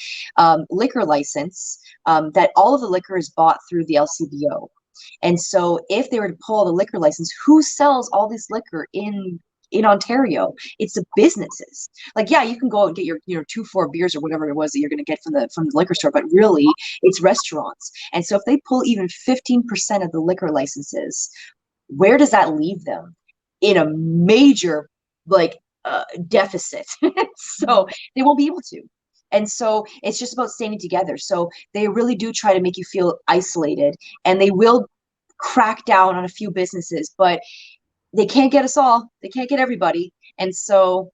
liquor license, that all of the liquor is bought through the LCBO. And so if they were to pull the liquor license, who sells all this liquor in Ontario? It's the businesses. Like, yeah, you can go out and get your, 2-4 beers or whatever it was that you're going to get from the liquor store, but really it's restaurants. And so if they pull even 15% of the liquor licenses, where does that leave them? In a major deficit. So they won't be able to. And so it's just about standing together. So they really do try to make you feel isolated, and they will crack down on a few businesses, but they can't get us all. They can't get everybody. And so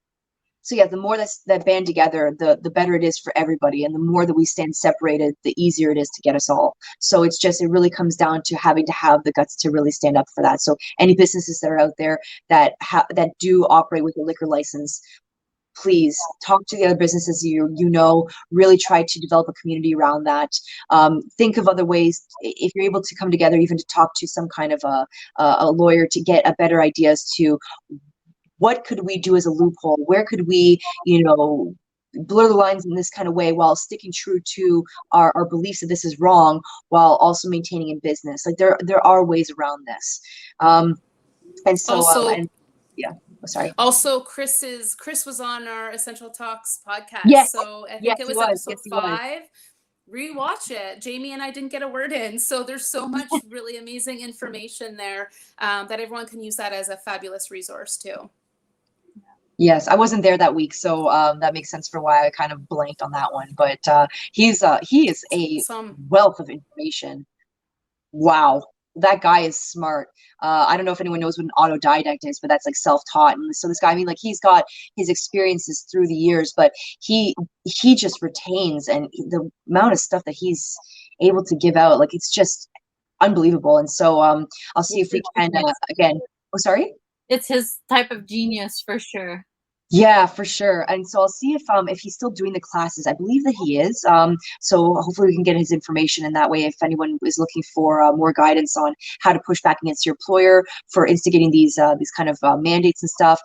yeah, the more that band together, the better it is for everybody. And the more that we stand separated, the easier it is to get us all. So it really comes down to having to have the guts to really stand up for that. So any businesses that are out there that do operate with a liquor license, please talk to the other businesses really try to develop a community around that. Think of other ways, if you're able to come together, even to talk to some kind of a lawyer, to get a better idea as to what could we do as a loophole, where could we blur the lines in this kind of way while sticking true to our beliefs that this is wrong, while also maintaining in business. Like there are ways around this. And so also, yeah. Oh, sorry. Also, Chris was on our Essential Talks podcast. Yes. So I think it was episode 5. Was. Rewatch it. Jamie and I didn't get a word in. So there's so much really amazing information there that everyone can use that as a fabulous resource too. Yes, I wasn't there that week, so that makes sense for why I kind of blanked on that one. But he is a wealth of information. Wow. That guy is smart. I don't know if anyone knows what an autodidact is, but that's like self-taught. And so this guy, I mean, like, he's got his experiences through the years, but he just retains, and the amount of stuff that he's able to give out, like, it's just unbelievable. And so I'll see if we can again. Oh, sorry. It's his type of genius for sure. Yeah, for sure. And so I'll see if he's still doing the classes. I believe that he is. So hopefully we can get his information, and that way, if anyone is looking for more guidance on how to push back against your employer for instigating these kind of mandates and stuff,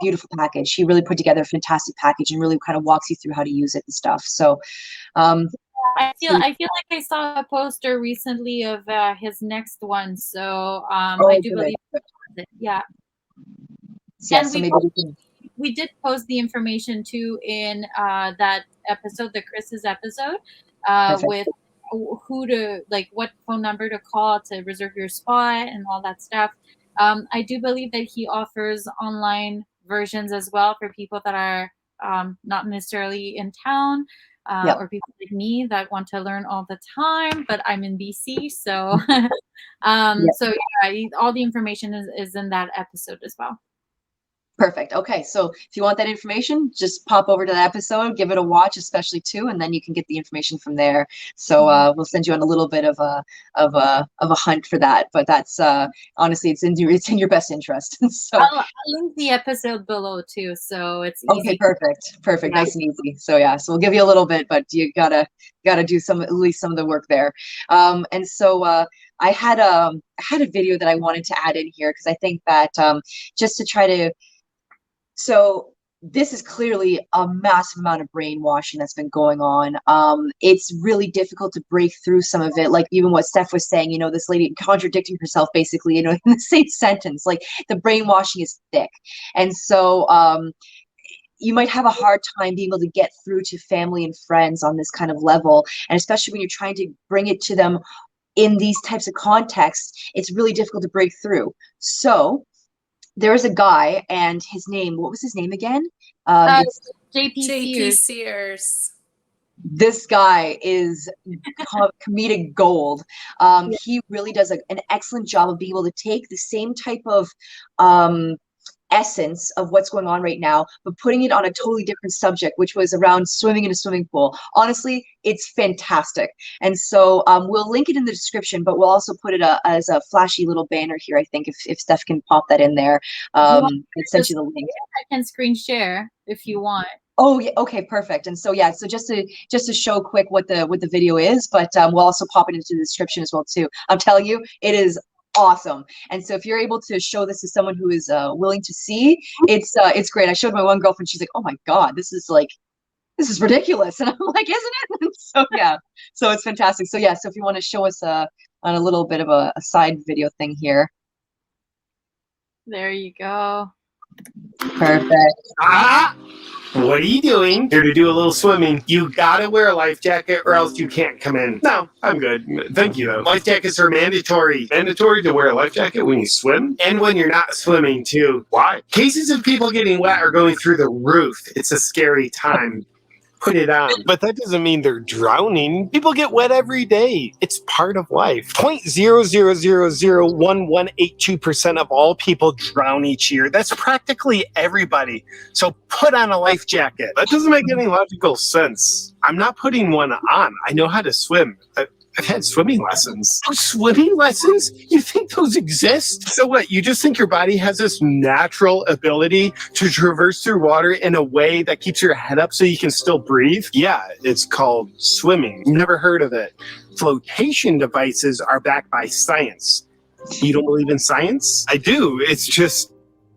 beautiful package. He really put together a fantastic package and really kind of walks you through how to use it and stuff. So I feel like I saw a poster recently of his next one. So I do believe yeah. Yeah, so maybe we did post the information too in that episode, the Chris's episode, with what phone number to call to reserve your spot and all that stuff. I do believe that he offers online versions as well for people that are not necessarily in town, or people like me that want to learn all the time, but I'm in BC. So, so yeah, all the information is in that episode as well. Perfect. Okay, so if you want that information, just pop over to that episode, give it a watch, especially too, and then you can get the information from there. So we'll send you on a little bit of a hunt for that. But that's honestly, it's in your best interest. So I'll link the episode below too, so it's easy. Okay, perfect, yeah. Nice and easy. So yeah, so we'll give you a little bit, but you gotta do at least some of the work there. And so I had a video that I wanted to add in here, because I think that just to try to. So this is clearly a massive amount of brainwashing that's been going on. It's really difficult to break through some of it, like even what Steph was saying, this lady contradicting herself basically, in the same sentence. Like, the brainwashing is thick. And so you might have a hard time being able to get through to family and friends on this kind of level. And especially when you're trying to bring it to them in these types of contexts, it's really difficult to break through. So there is a guy, and his name, what was his name again? JP Sears. This guy is comedic gold. He really does an excellent job of being able to take the same type of essence of what's going on right now, but putting it on a totally different subject, which was around swimming in a swimming pool. Honestly, it's fantastic. And so we'll link it in the description, but we'll also put it as a flashy little banner here, I think, if Steph can pop that in there. And send you the link. I can screen share if you want. Oh, yeah. Okay, perfect. And so, yeah, so just to show quick what the video is, but we'll also pop it into the description as well too. I'm telling you, it is awesome. And so if you're able to show this to someone who is willing to see, it's great. I showed my one girlfriend, she's like, oh my God, this is ridiculous. And I'm like, isn't it? And so yeah, so it's fantastic. So yeah, so if you want to show us on a little bit of a side video thing here. There you go. Perfect. What are you doing? Here to do a little swimming. You gotta wear a life jacket or else you can't come in. No, I'm good. Thank you, though. Life jackets are mandatory. Mandatory to wear a life jacket when you swim and when you're not swimming, too. Why? Cases of people getting wet are going through the roof. It's a scary time. Put it on. But that doesn't mean they're drowning. People get wet every day. It's part of life. 0.0001182% of all people drown each year. That's practically everybody. So put on a life jacket. That doesn't make any logical sense. I'm not putting one on. I know how to swim. I've had swimming lessons. Oh, swimming lessons? You think those exist? So what, you just think your body has this natural ability to traverse through water in a way that keeps your head up so you can still breathe? Yeah, it's called swimming. Never heard of it. Flotation devices are backed by science. You don't believe in science? I do. It's just,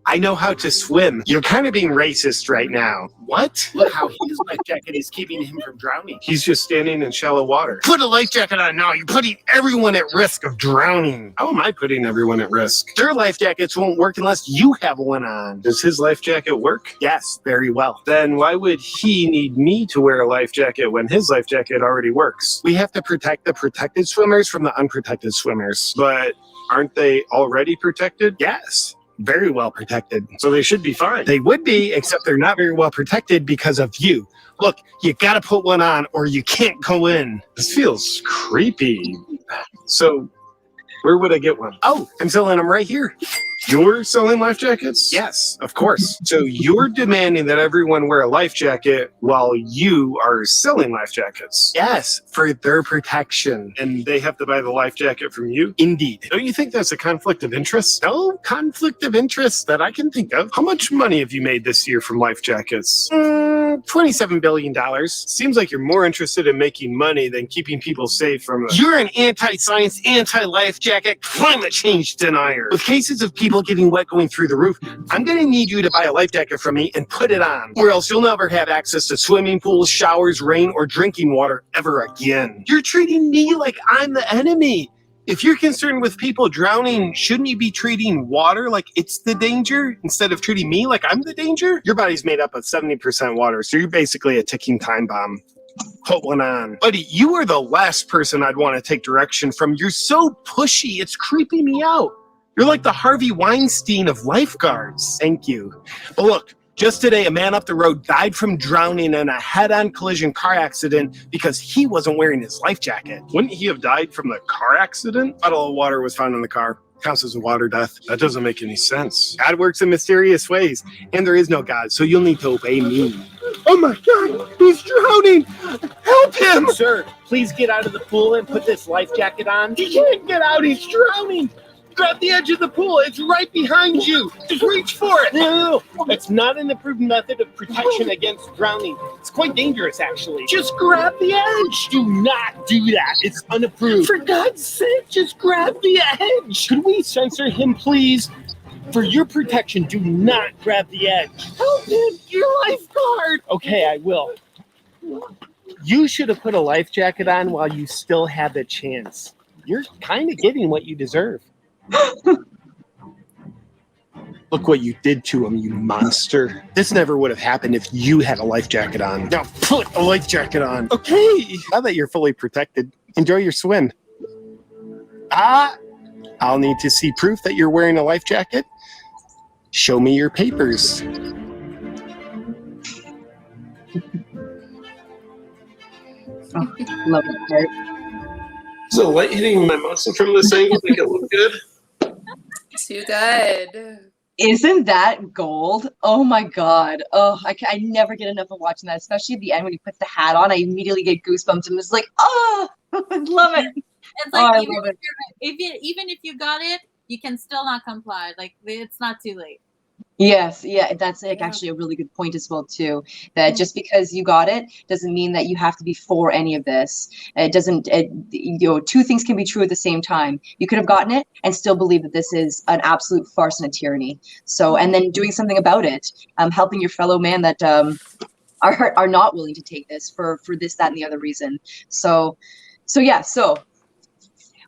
I know how to swim. You're kind of being racist right now. What? Look how his life jacket is keeping him from drowning. He's just standing in shallow water. Put a life jacket on now. You're putting everyone at risk of drowning. How am I putting everyone at risk? Their life jackets won't work unless you have one on. Does his life jacket work? Yes, very well. Then why would he need me to wear a life jacket when his life jacket already works? We have to protect the protected swimmers from the unprotected swimmers. But aren't they already protected? Yes. Very well protected. So they should be fine. They would be, except they're not very well protected because of you. Look, you gotta put one on or you can't go in. This feels creepy. So where would I get one? Oh, I'm selling them right here. You're selling life jackets? Yes, of course. So you're demanding that everyone wear a life jacket while you are selling life jackets? Yes, for their protection. And they have to buy the life jacket from you? Indeed. Don't you think that's a conflict of interest? No conflict of interest that I can think of. How much money have you made this year from life jackets? $27 billion. Seems like you're more interested in making money than keeping people safe from You're an anti-science, anti-life jacket, climate change denier. With cases of people getting wet going through the roof, I'm going to need you to buy a life jacket from me and put it on, or else you'll never have access to swimming pools, showers, rain, or drinking water ever again. You're treating me like I'm the enemy. If you're concerned with people drowning, shouldn't you be treating water like it's the danger instead of treating me like I'm the danger? Your body's made up of 70% water, so you're basically a ticking time bomb. Put one on. Buddy, you are the last person I'd want to take direction from. You're so pushy, it's creeping me out. You're like the Harvey Weinstein of lifeguards. Thank you. But look, just today, a man up the road died from drowning in a head-on collision car accident because he wasn't wearing his life jacket. Wouldn't he have died from the car accident? A bottle of water was found in the car. Counts as a water death. That doesn't make any sense. God works in mysterious ways, and there is no God, so you'll need to obey me. Oh my God, he's drowning! Help him! Sir, please get out of the pool and put this life jacket on. He can't get out, he's drowning! Grab the edge of the pool. It's right behind you. Just reach for it. No. It's not an approved method of protection against drowning. It's quite dangerous, actually. Just grab the edge. Do not do that. It's unapproved. For God's sake, just grab the edge. Could we censor him, please? For your protection, do not grab the edge. Help him, your lifeguard. Okay, I will. You should have put a life jacket on while you still had the chance. You're kind of getting what you deserve. Look what you did to him, you monster. This never would have happened if you had a life jacket on. Now put a life jacket on. Okay. Now that you're fully protected, enjoy your swim. I'll need to see proof that you're wearing a life jacket. Show me your papers. Oh, love that part. So light hitting my mouse from this angle make it look good. Too good. Isn't that gold? Oh my God. Oh, I never get enough of watching that, especially at the end when he puts the hat on. I immediately get goosebumps and it's like, oh, I love it. It's Oh, like I even love it. even if you got it, you can still not comply. Like it's not too late. Yes, yeah, that's like Yeah. actually a really good point as well too. That just because you got it doesn't mean that you have to be for any of this. It doesn't. Two things can be true at the same time. You could have gotten it and still believe that this is an absolute farce and a tyranny. So, and then doing something about it, helping your fellow man that are not willing to take this for this, that, and the other reason. So yeah. So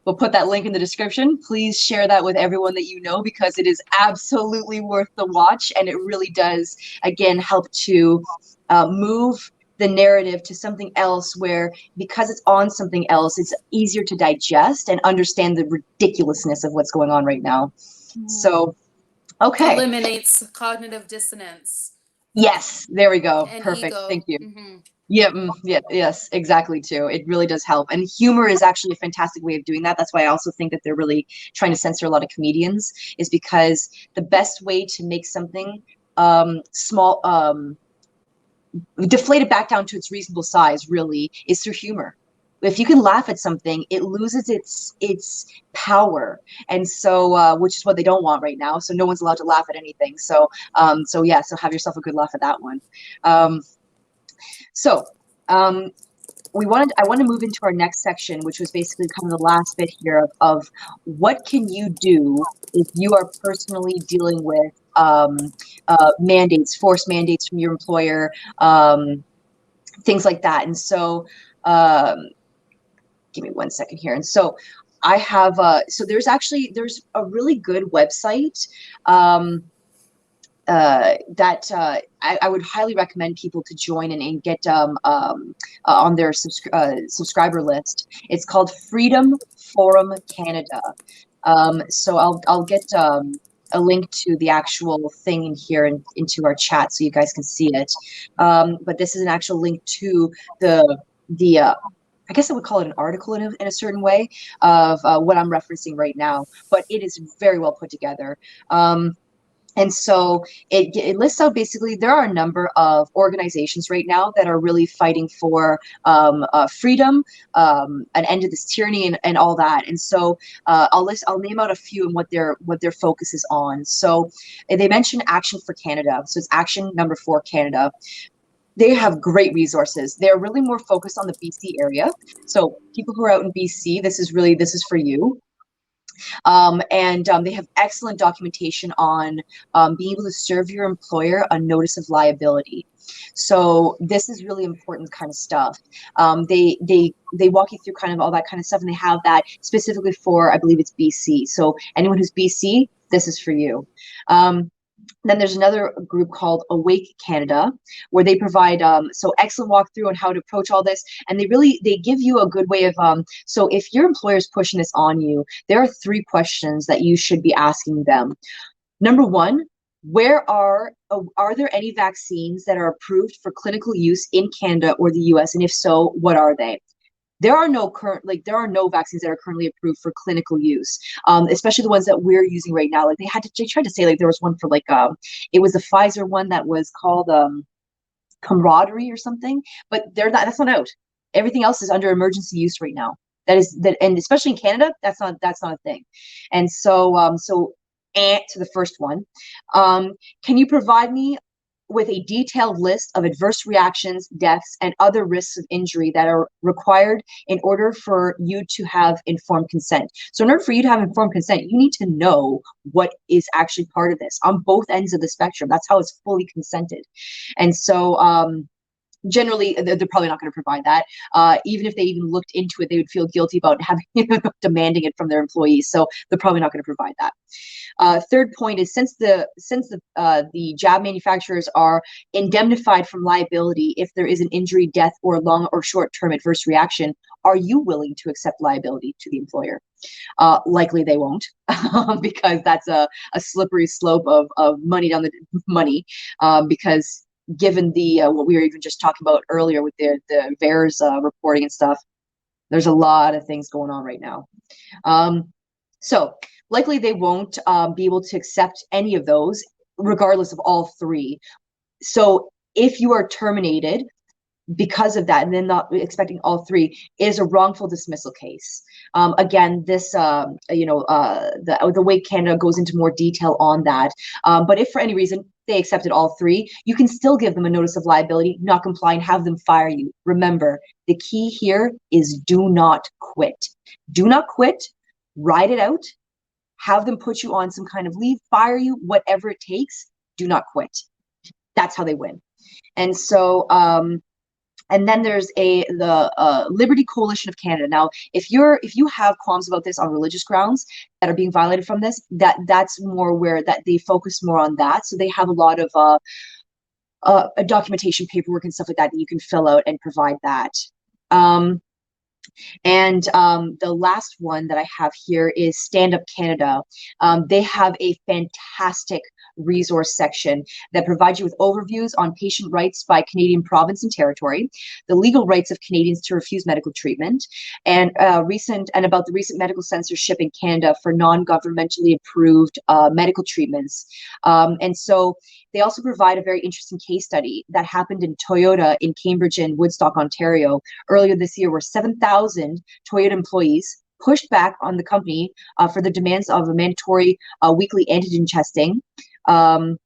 we'll put that link in the description. Please share that with everyone that you know, because it is absolutely worth the watch. And it really does, again, help to move the narrative to something else where, because it's on something else, it's easier to digest and understand the ridiculousness of what's going on right now. So, okay. Eliminates cognitive dissonance. Yes, there we go. And Perfect. ego. Thank you. Mm-hmm. Yeah, yes, exactly too. It really does help. And humor is actually a fantastic way of doing that. That's why I also think that they're really trying to censor a lot of comedians, is because the best way to make something small, deflate it back down to its reasonable size, really, is through humor. If you can laugh at something, it loses its power, and so which is what they don't want right now. So no one's allowed to laugh at anything. So so have yourself a good laugh at that one. So I want to move into our next section, which was basically kind of the last bit here of what can you do if you are personally dealing with mandates, forced mandates from your employer, things like that. And so give me 1 second here. And so I have so there's a really good website that I would highly recommend people to join and get on their subscriber list. It's called Freedom Forum Canada. So I'll get a link to the actual thing in here into our chat so you guys can see it. But this is an actual link to the I guess I would call it an article in a certain way of what I'm referencing right now, but it is very well put together. And so it lists out, basically, there are a number of organizations right now that are really fighting for freedom, an end to this tyranny, and all that. And so I'll name out a few and what their focus is on. So they mentioned Action for Canada. So it's Action number 4 Canada. They have great resources. They're really more focused on the BC area. So people who are out in BC, this is for you. And they have excellent documentation on being able to serve your employer a notice of liability. So this is really important kind of stuff. They walk you through kind of all that kind of stuff, and they have that specifically for, I believe it's BC. So anyone who's BC, this is for you. Then there's another group called Awake Canada, where they provide so excellent walkthrough on how to approach all this, and they give you a good way of so if your employer is pushing this on you, there are 3 questions that you should be asking them. Number 1, are there any vaccines that are approved for clinical use in Canada or the US, and if so, what are they? There are no vaccines that are currently approved for clinical use, especially the ones that we're using right now. Like they tried to say, like, there was one for it was the Pfizer one that was called Camaraderie or something, but that's not out. Everything else is under emergency use right now. And especially in Canada, that's not a thing. And so to the first one, can you provide me with a detailed list of adverse reactions, deaths, and other risks of injury that are required in order for you to have informed consent? So in order for you to have informed consent, you need to know what is actually part of this on both ends of the spectrum. That's how it's fully consented. And so generally, they're probably not going to provide that. Even if they even looked into it, they would feel guilty about demanding it from their employees. So they're probably not going to provide that. Third point is, since the jab manufacturers are indemnified from liability if there is an injury, death, or long or short-term adverse reaction, are you willing to accept liability to the employer? Likely they won't, because that's a slippery slope of money down the money, because given the what we were even just talking about earlier with the VAERS reporting and stuff. There's a lot of things going on right now. So likely they won't be able to accept any of those, regardless of all three. So if you are terminated because of that, and then not expecting all three, is a wrongful dismissal case. Again, this, the way Canada goes into more detail on that. But if for any reason they accepted all three, you can still give them a notice of liability, not comply, and have them fire you. Remember, the key here is do not quit. Do not quit. Ride it out. Have them put you on some kind of leave, fire you, whatever it takes. Do not quit. That's how they win. And so, and then there's the Liberty Coalition of Canada. Now, if you have qualms about this on religious grounds that are being violated from this, that's more where that they focus more on that. So they have a lot of a documentation paperwork and stuff like that you can fill out and provide that. And the last one that I have here is Stand Up Canada. They have a fantastic resource section that provides you with overviews on patient rights by Canadian province and territory, the legal rights of Canadians to refuse medical treatment, and about the recent medical censorship in Canada for non-governmentally approved medical treatments. And so they also provide a very interesting case study that happened in Toyota in Cambridge and Woodstock, Ontario, earlier this year, where 7,000 Toyota employees pushed back on the company for the demands of a mandatory weekly antigen testing. And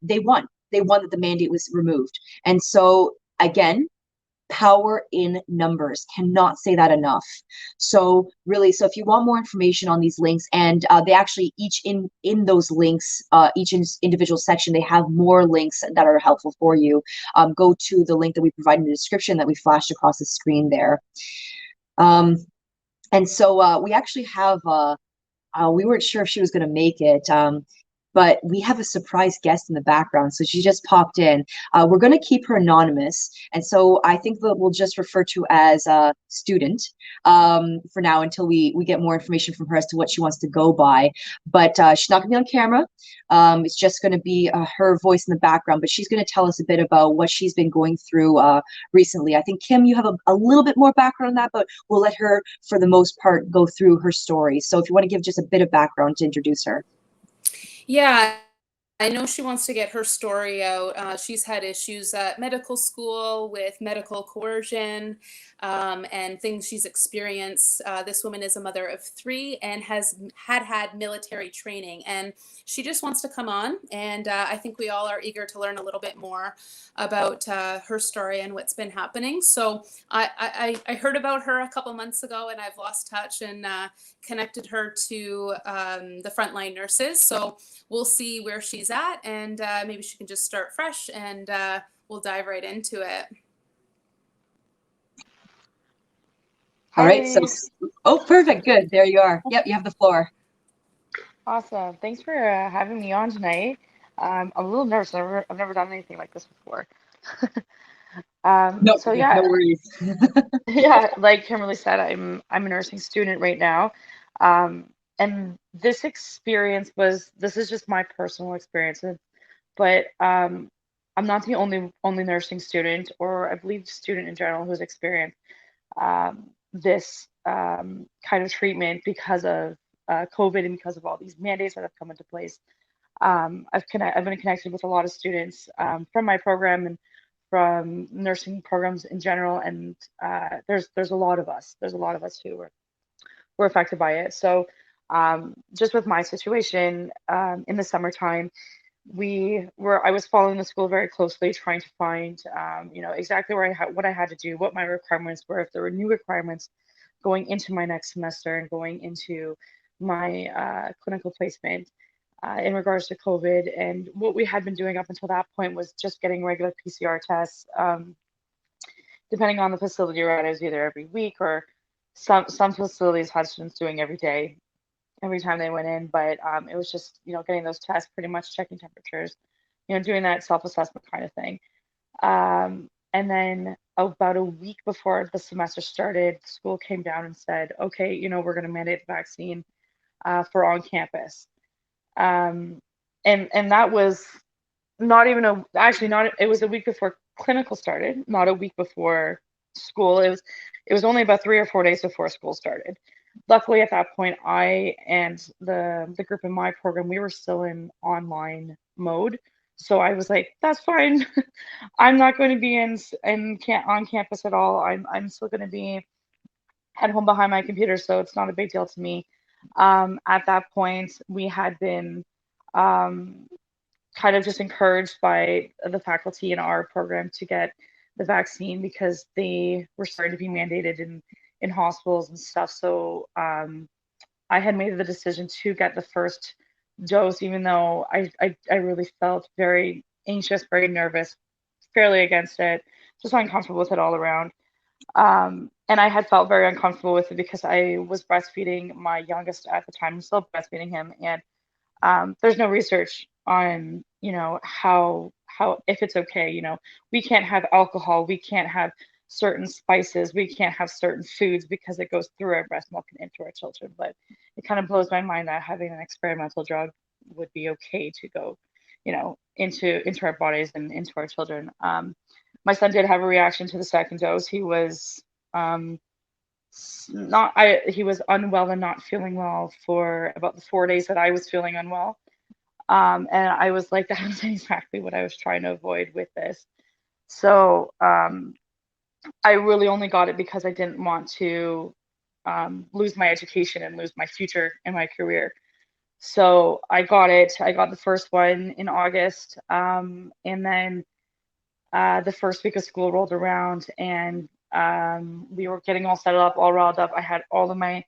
they won. They won that the mandate was removed. And so, again, power in numbers. Cannot say that enough. So really, so if you want more information on these links, and they actually each in those links, each individual section, they have more links that are helpful for you. Go to the link that we provide in the description that we flashed across the screen there. And so we actually have, we weren't sure if she was going to make it, but we have a surprise guest in the background. So she just popped in. We're going to keep her anonymous. And so I think that we'll just refer to as a student for now until we get more information from her as to what she wants to go by. But she's not going to be on camera. It's just going to be her voice in the background, but she's going to tell us a bit about what she's been going through recently. I think, Kim, you have a little bit more background on that, but we'll let her, for the most part, go through her story. So if you want to give just a bit of background to introduce her. Yeah, I know she wants to get her story out. She's had issues at medical school with medical coercion and things she's experienced. This woman is a mother of 3 and has had military training, and she just wants to come on. And I think we all are eager to learn a little bit more about her story and what's been happening. So I heard about her a couple months ago, and I've lost touch and connected her to the frontline nurses. So we'll see where she's at, and maybe she can just start fresh, and we'll dive right into it. All right. So, oh, perfect. Good. There you are. Yep, you have the floor. Awesome. Thanks for having me on tonight. I'm a little nervous. I've never done anything like this before. No, So yeah, no worries. yeah, like Kimberly said, I'm a nursing student right now. And this experience this is just my personal experience, but I'm not the only nursing student, or I believe student in general, who's experienced this kind of treatment because of COVID and because of all these mandates that have come into place. I've been connected with a lot of students from my program and from nursing programs in general, and there's a lot of us. There's a lot of us who were affected by it. So just with my situation, in the summertime, I was following the school very closely, trying to find exactly what I had to do, what my requirements were, if there were new requirements going into my next semester and going into my clinical placement in regards to COVID. And what we had been doing up until that point was just getting regular PCR tests. Depending on the facility, right, it was either every week, or some facilities had students doing every day, every time they went in. But it was just, getting those tests, pretty much checking temperatures, doing that self-assessment kind of thing. And then about a week before the semester started, school came down and said, okay, we're going to mandate the vaccine for on campus. And that was not even a actually not it was a week before clinical started, not a week before school. It was only about 3 or 4 days before school started. Luckily, at that point, I and the group in my program, we were still in online mode. So I was like, that's fine. I'm not going to be on campus at all. I'm still going to be at home behind my computer, so it's not a big deal to me. At that point, we had been um, kind of just encouraged by the faculty in our program to get the vaccine because they were starting to be mandated in hospitals and stuff. So I had made the decision to get the first dose, even though I really felt very anxious, very nervous, fairly against it, just uncomfortable with it all around. And I had felt very uncomfortable with it because I was breastfeeding my youngest at the time. I'm still breastfeeding him, and there's no research on how if it's okay. We can't have alcohol, we can't have certain spices, we can't have certain foods because it goes through our breast milk and into our children. But it kind of blows my mind that having an experimental drug would be okay to go into our bodies and into our children. My son did have a reaction to the second dose. He was um, he was unwell and not feeling well for about the 4 days that I was feeling unwell. And I was like, that is exactly what I was trying to avoid with this. So I really only got it because I didn't want to lose my education and lose my future in my career. So I got it. I got the first one in August. And then the first week of school rolled around, and we were getting all set up, all riled up. I had all of my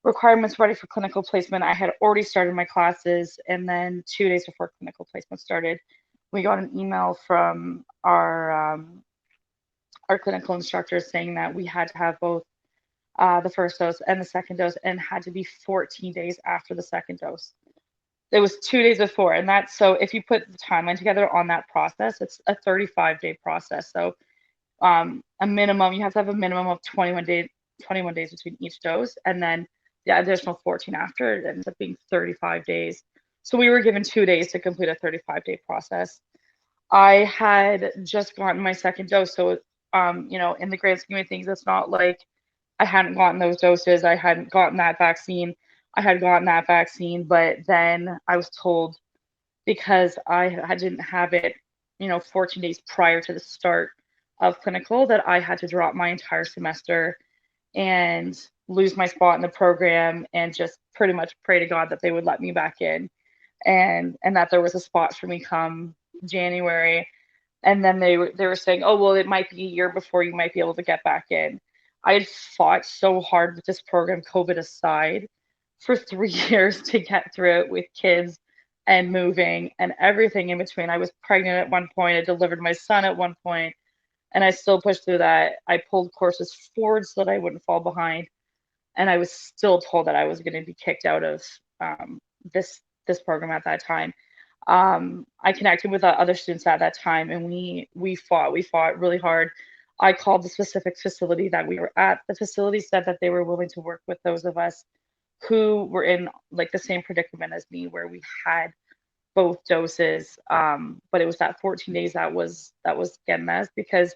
requirements ready for clinical placement. I had already started my classes, and then 2 days before clinical placement started, we got an email from our clinical instructors saying that we had to have both the first dose and the second dose, and had to be 14 days after the second dose. It was 2 days before, and that's so if you put the timeline together on that process, it's a 35-day process. So a minimum, you have to have a minimum of 21 days between each dose, and then the additional 14 after. It ends up being 35 days. So we were given 2 days to complete a 35-day process. I had just gotten my second dose, so in the grand scheme of things, it's not like I hadn't gotten those doses. I hadn't gotten that vaccine. I had gotten that vaccine, but then I was told, because I didn't have it, 14 days prior to the start of clinical, that I had to drop my entire semester and lose my spot in the program and just pretty much pray to God that they would let me back in, and that there was a spot for me come January. And then they were saying, oh, well, it might be a year before you might be able to get back in. I had fought so hard with this program, COVID aside, for 3 years to get through it with kids and moving and everything in between. I was pregnant at one point. I delivered my son at one point, and I still pushed through that. I pulled courses forward so that I wouldn't fall behind, and I was still told that I was going to be kicked out of this program at that time. I connected with other students at that time, and we fought really hard. I called the specific facility that we were at. The facility said that they were willing to work with those of us who were in like the same predicament as me, where we had both doses. But it was that 14 days that was getting us, because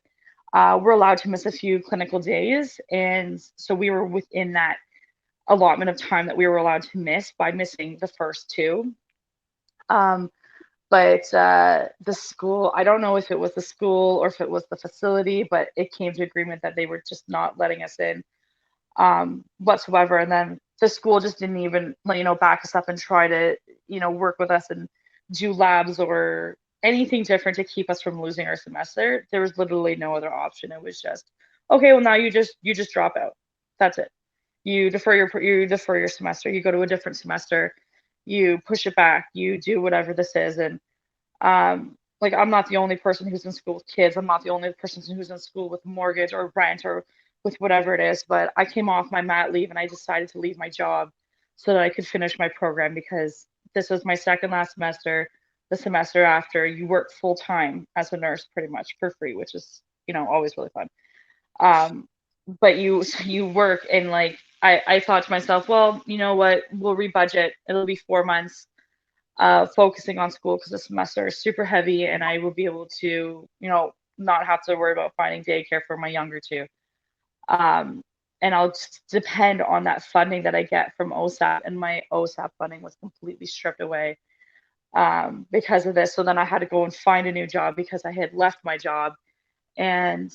we're allowed to miss a few clinical days, and so we were within that allotment of time that we were allowed to miss by missing the first two. But the school, I don't know if it was the school or if it was the facility, but it came to agreement that they were just not letting us in whatsoever. And then the school just didn't even back us up and try to work with us and do labs or anything different to keep us from losing our semester. There was literally no other option. It was just, okay, well, now you just drop out. That's it. You defer your semester. You go to a different semester. You push it back. You do whatever this is. And like, I'm not the only person who's in school with kids. I'm not the only person who's in school with mortgage or rent or with whatever it is. But I came off my mat leave and I decided to leave my job so that I could finish my program, because this was my second last semester. The semester after, you work full time as a nurse pretty much for free, which is always really fun. But you work, and like I thought to myself, well, you know what, we'll rebudget. It'll be 4 months. focusing on school because the semester is super heavy, and I will be able to, not have to worry about finding daycare for my younger two. And I'll just depend on that funding that I get from OSAP, and my OSAP funding was completely stripped away because of this. So then I had to go and find a new job because I had left my job, and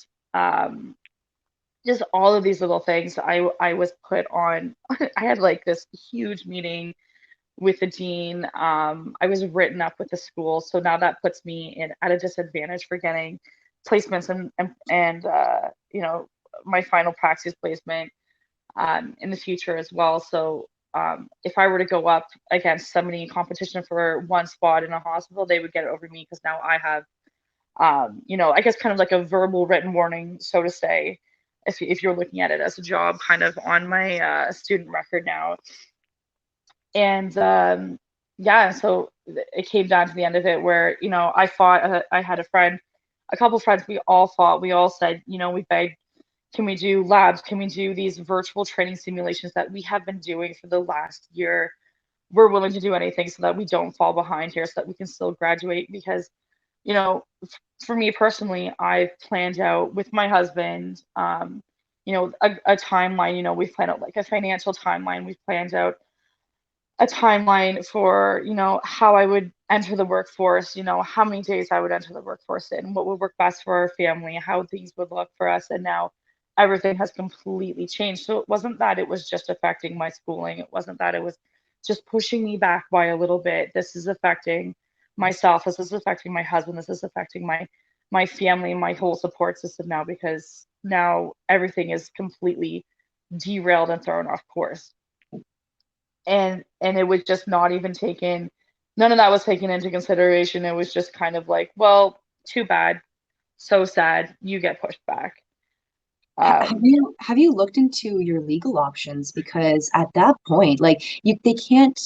just all of these little things. I was put on. I had like this huge meeting with the dean. I was written up with the school, so now that puts me at a disadvantage for getting placements and my final practice placement in the future as well. So if I were to go up against somebody in competition for one spot in a hospital, they would get it over me because now I have, I guess kind of like a verbal written warning, so to say, if you're looking at it as a job, kind of on my student record now. And yeah, so it came down to the end of it where, I fought. I had a couple friends, we all fought. We all said, we begged, can we do labs? Can we do these virtual training simulations that we have been doing for the last year? We're willing to do anything so that we don't fall behind here, so that we can still graduate. Because, for me personally, I've planned out with my husband, a timeline. We've planned out like a financial timeline. We've planned out a timeline for, how I would enter the workforce, how many days I would enter the workforce in, what would work best for our family, how things would look for us. And now everything has completely changed. So it wasn't that it was just affecting my schooling. It wasn't that it was just pushing me back by a little bit. This is affecting myself. This is affecting my husband. This is affecting my family, my whole support system now, because now everything is completely derailed and thrown off course. And it was just not even taken, none of that was taken into consideration. It was just kind of like, well, too bad, so sad, you get pushed back. Have you looked into your legal options? Because at that point, like they can't,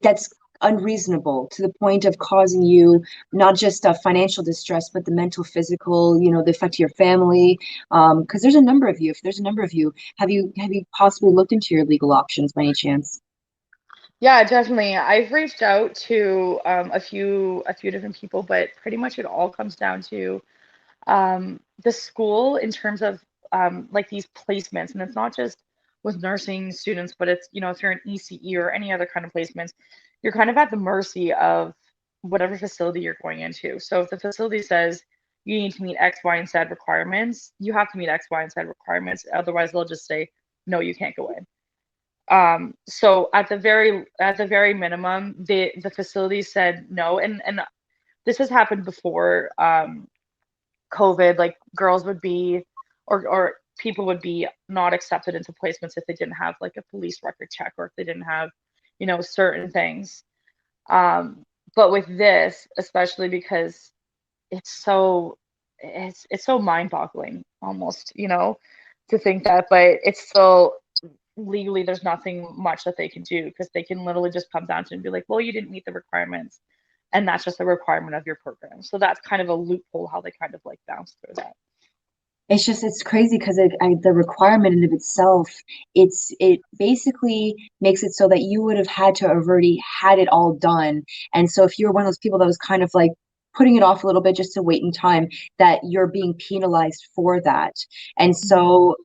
that's unreasonable to the point of causing you not just financial distress, but the mental, physical, the effect to your family. Because there's a number of you. If there's a number of you, have you possibly looked into your legal options by any chance? Yeah, definitely. I've reached out to a few different people, but pretty much it all comes down to the school in terms of like these placements. And it's not just with nursing students, but it's, if you're an ECE or any other kind of placements, you're kind of at the mercy of whatever facility you're going into. So if the facility says you need to meet X, Y, and Z requirements, you have to meet X, Y, and Z requirements. Otherwise, they'll just say, no, you can't go in. So at the very minimum, the facility said no, and this has happened before. COVID, like girls would be, or people would be not accepted into placements if they didn't have like a police record check, or if they didn't have, certain things. But with this, especially because it's so mind-boggling almost, to think that, but it's still legally there's nothing much that they can do, because they can literally just come down to and be like, well, you didn't meet the requirements, and that's just a requirement of your program. So that's kind of a loophole how they kind of like bounce through that. It's crazy because the requirement in of itself, it basically makes it so that you would have had to have already had it all done. And so if you're one of those people that was kind of like putting it off a little bit just to wait in time, that you're being penalized for that. And so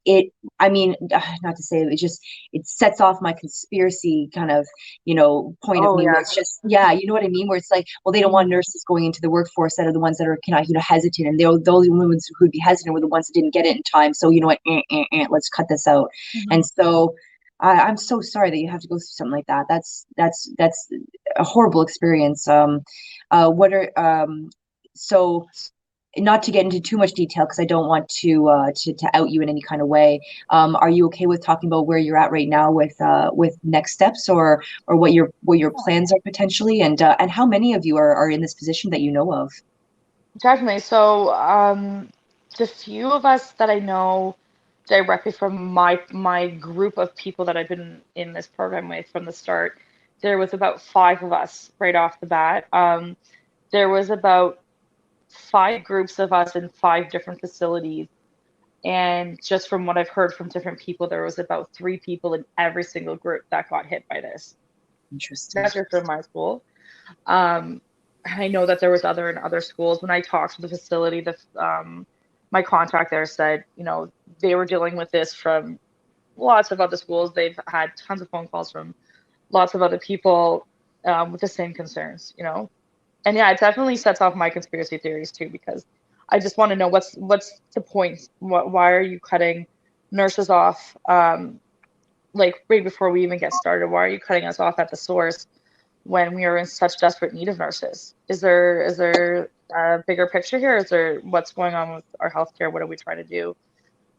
I mean, not to say it sets off my conspiracy kind of, point of view. Yeah. It's just, yeah, you know what I mean? Where it's like, well, they don't want nurses going into the workforce that are the ones that are kind of, hesitant. And those ones who would be hesitant were the ones that didn't get it in time. So, you know what, let's cut this out. And so I'm so sorry that you have to go through something like that. That's a horrible experience. So not to get into too much detail, because I don't want to out you in any kind of way. Are you okay with talking about where you're at right now with next steps, or what your plans are potentially, and how many of you are in this position that you know of? Definitely. So the few of us that I know directly from my group of people that I've been in this program with from the start, there was about 5 of us right off the bat. There was about 5 groups of us in 5 different facilities. And just from what I've heard from different people, there was about 3 people in every single group that got hit by this. Interesting. That's just from my school. And I know that there was other in other schools. When I talked to the facility, my contact there said, they were dealing with this from lots of other schools. They've had tons of phone calls from lots of other people with the same concerns. And yeah, it definitely sets off my conspiracy theories too, because I just want to know what's the point? Why are you cutting nurses off? Like right before we even get started, why are you cutting us off at the source when we are in such desperate need of nurses? Is there a bigger picture here? Is there what's going on with our healthcare? What are we trying to do?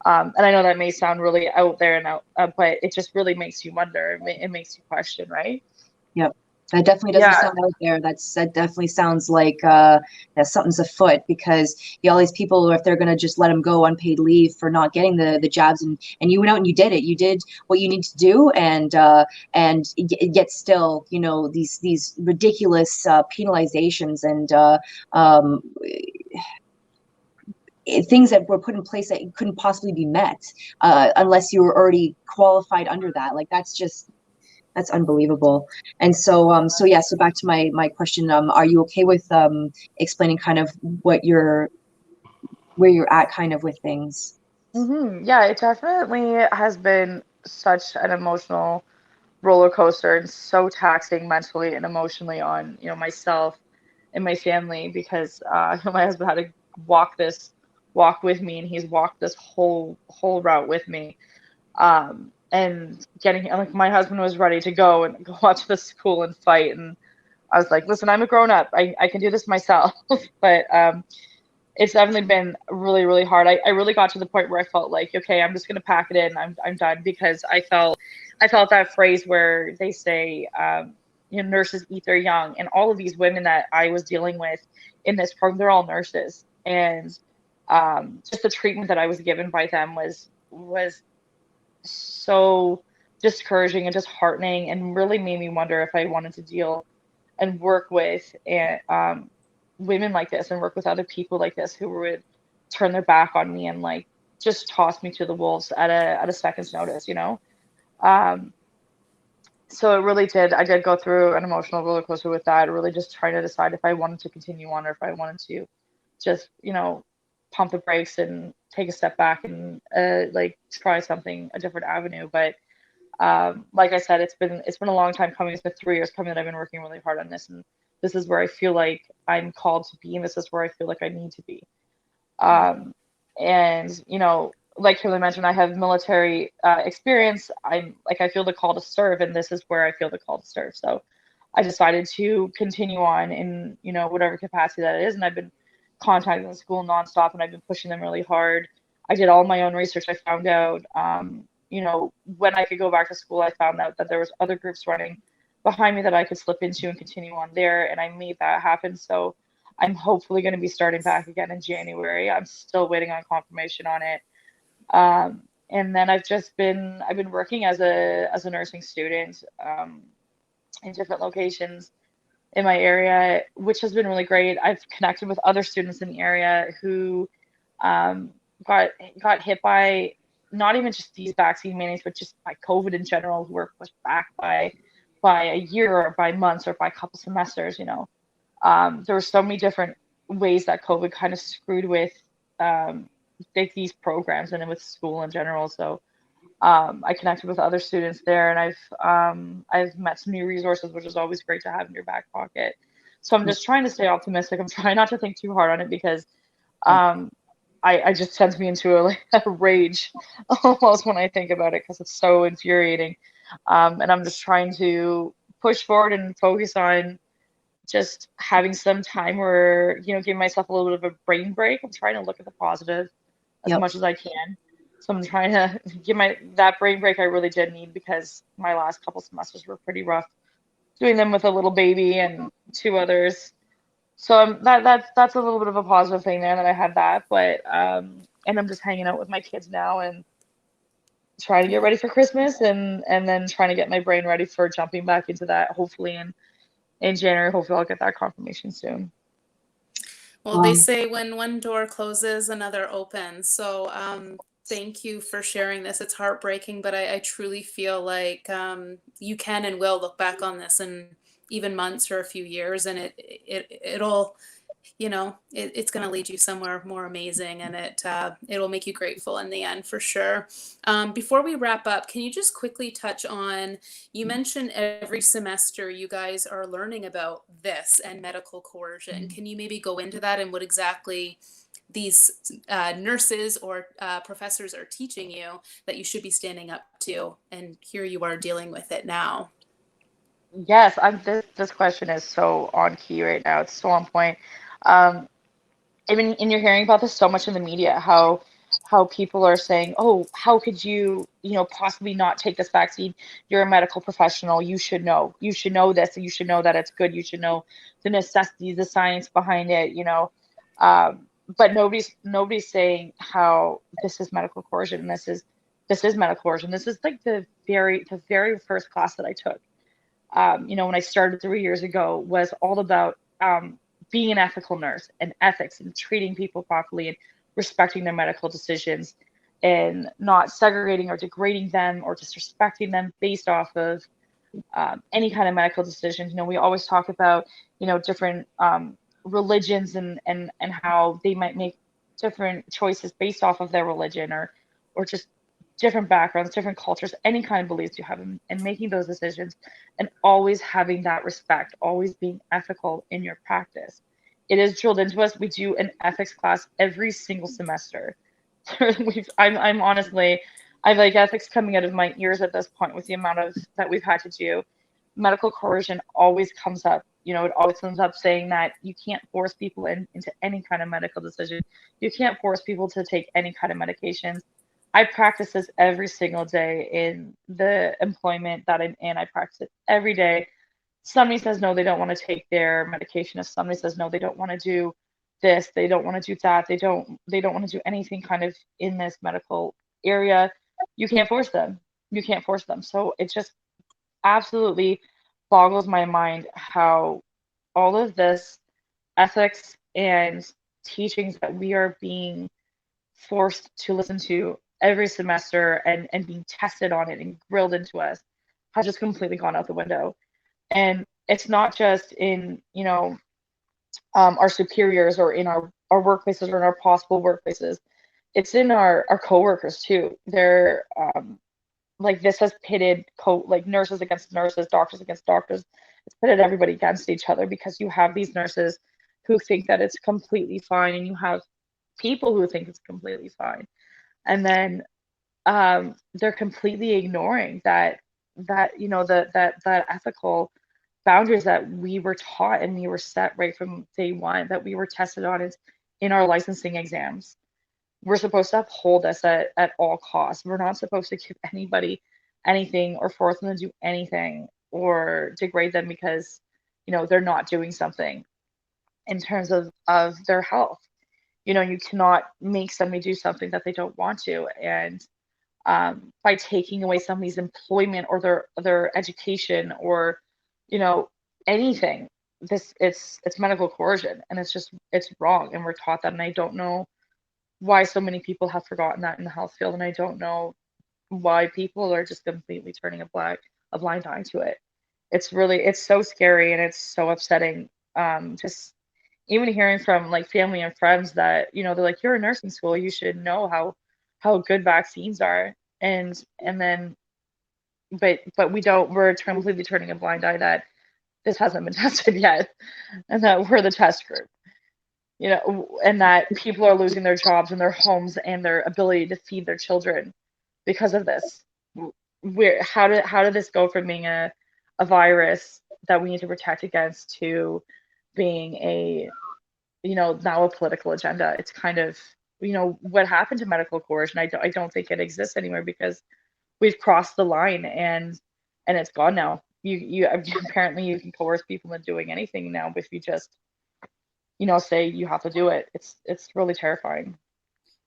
And I know that may sound really out there and out, but it just really makes you wonder. It makes you question, right? Yep. That definitely doesn't Yeah. sound out there. That definitely sounds like that something's afoot, because all these people, if they're going to just let them go unpaid leave for not getting the jabs, and you went out and you did it. You did what you need to do, and yet still, these ridiculous penalizations and things that were put in place that couldn't possibly be met unless you were already qualified under that. Like that's unbelievable. And so back to my question. Are you okay with explaining kind of where you're at kind of with things? Yeah, it definitely has been such an emotional roller coaster and so taxing mentally and emotionally on, myself and my family, because my husband had to walk with me, and he's walked this whole route with me. And getting like my husband was ready to go and go watch the school and fight, and I was like, listen, I'm a grown up. I can do this myself. But it's definitely been really, really hard. I really got to the point where I felt like, okay, I'm just gonna pack it in. I'm done, because I felt that phrase where they say, nurses eat their young, and all of these women that I was dealing with in this program, they're all nurses, and just the treatment that I was given by them was so discouraging and disheartening, and really made me wonder if I wanted to deal and work with women like this, and work with other people like this who would turn their back on me and like just toss me to the wolves at a second's notice. Um, so it really did. I did go through an emotional roller coaster with that, really just trying to decide if I wanted to continue on, or if I wanted to just, pump the brakes and take a step back and like try something, a different avenue. But like I said, it's been a long time coming. It's been 3 years coming that I've been working really hard on this, and this is where I feel like I'm called to be, and this is where I feel like I need to be. And like Kimberly mentioned, I have military experience. I feel the call to serve, and this is where I feel the call to serve. So I decided to continue on in whatever capacity that is, and I've been contacting the school nonstop, and I've been pushing them really hard. I did all my own research. I found out, when I could go back to school, I found out that there was other groups running behind me that I could slip into and continue on there, and I made that happen. So I'm hopefully going to be starting back again in January. I'm still waiting on confirmation on it. And then I've been working as a nursing student in different locations in my area, which has been really great. I've connected with other students in the area who um, got hit by not even just these vaccine mandates, but just by COVID in general, who were pushed back by a year, or by months, or by a couple semesters. There were so many different ways that COVID kind of screwed with like these programs, and then with school in general. So I connected with other students there, and I've met some new resources, which is always great to have in your back pocket. So I'm just trying to stay optimistic. I'm trying not to think too hard on it, because I just sends me into a rage almost when I think about it, because it's so infuriating. And I'm just trying to push forward and focus on just having some time where, giving myself a little bit of a brain break. I'm trying to look at the positive as Yep. much as I can. So I'm trying to give that brain break I really did need, because my last couple semesters were pretty rough, doing them with a little baby and two others. So that's a little bit of a positive thing there, that I had that. But and I'm just hanging out with my kids now, and trying to get ready for Christmas, and then trying to get my brain ready for jumping back into that, hopefully in January. Hopefully I'll get that confirmation soon. Well, they say when one door closes, another opens. So thank you for sharing this. It's heartbreaking, but I truly feel like you can and will look back on this and even months or a few years, and it'll, it's going to lead you somewhere more amazing, and it'll make you grateful in the end, for sure. Before we wrap up, can you just quickly touch on, you mentioned every semester you guys are learning about this and medical coercion. Can you maybe go into that and what exactly these nurses or professors are teaching you that you should be standing up to, and here you are dealing with it now? Yes, this question is so on key right now. It's so on point. Um, and you're hearing about this so much in the media, how people are saying, "Oh, how could you, possibly not take this vaccine? You're a medical professional. You should know. You should know this, and you should know that it's good. You should know the necessities, the science behind it. But nobody's saying how this is medical coercion, and this is medical coercion. This is like the very first class that I took. When I started 3 years ago, was all about being an ethical nurse and ethics and treating people properly and respecting their medical decisions and not segregating or degrading them or disrespecting them based off of any kind of medical decisions. We always talk about, different religions and how they might make different choices based off of their religion or just different backgrounds, different cultures, any kind of beliefs you have in making those decisions, and always having that respect, always being ethical in your practice. It is drilled into us. We do an ethics class every single semester. I'm honestly, I have like ethics coming out of my ears at this point with the amount of that we've had to do. Medical coercion always comes up. It always comes up saying that you can't force people into any kind of medical decision. You can't force people to take any kind of medications. I practice this every single day in the employment that I'm in. I practice it every day. Somebody says no, they don't want to take their medication. If somebody says no, they don't want to do this, they don't want to do that, they don't want to do anything kind of in this medical area, you can't force them. You can't force them. So it just absolutely boggles my mind how all of this ethics and teachings that we are being forced to listen to every semester and being tested on it and grilled into us has just completely gone out the window. And it's not just in, our superiors or in our workplaces or in our possible workplaces. It's in our coworkers too. They're like this has pitted like nurses against nurses, doctors against doctors. It's pitted everybody against each other because you have these nurses who think that it's completely fine, and you have people who think it's completely fine, and then they're completely ignoring that ethical boundaries that we were taught and we were set right from day one, that we were tested on is in our licensing exams. We're supposed to uphold this at all costs. We're not supposed to give anybody anything or force them to do anything or degrade them because they're not doing something in terms of their health. You cannot make somebody do something that they don't want to, and by taking away somebody's employment or their education or anything, it's medical coercion, and it's wrong, and we're taught that. And I don't know why so many people have forgotten that in the health field, and I don't know why people are just completely turning a blind eye to it. It's so scary, and it's so upsetting. Just even hearing from like family and friends that they're like, you're in nursing school, you should know how good vaccines are, and then but we don't. We're completely turning a blind eye that this hasn't been tested yet, and that we're the test group. And that people are losing their jobs and their homes and their ability to feed their children because of this. How did this go from being a virus that we need to protect against to being now a political agenda? It's kind of, what happened to medical coercion. I don't think it exists anymore because we've crossed the line, and it's gone now. You apparently you can coerce people into doing anything now if you just say you have to do it. It's really terrifying.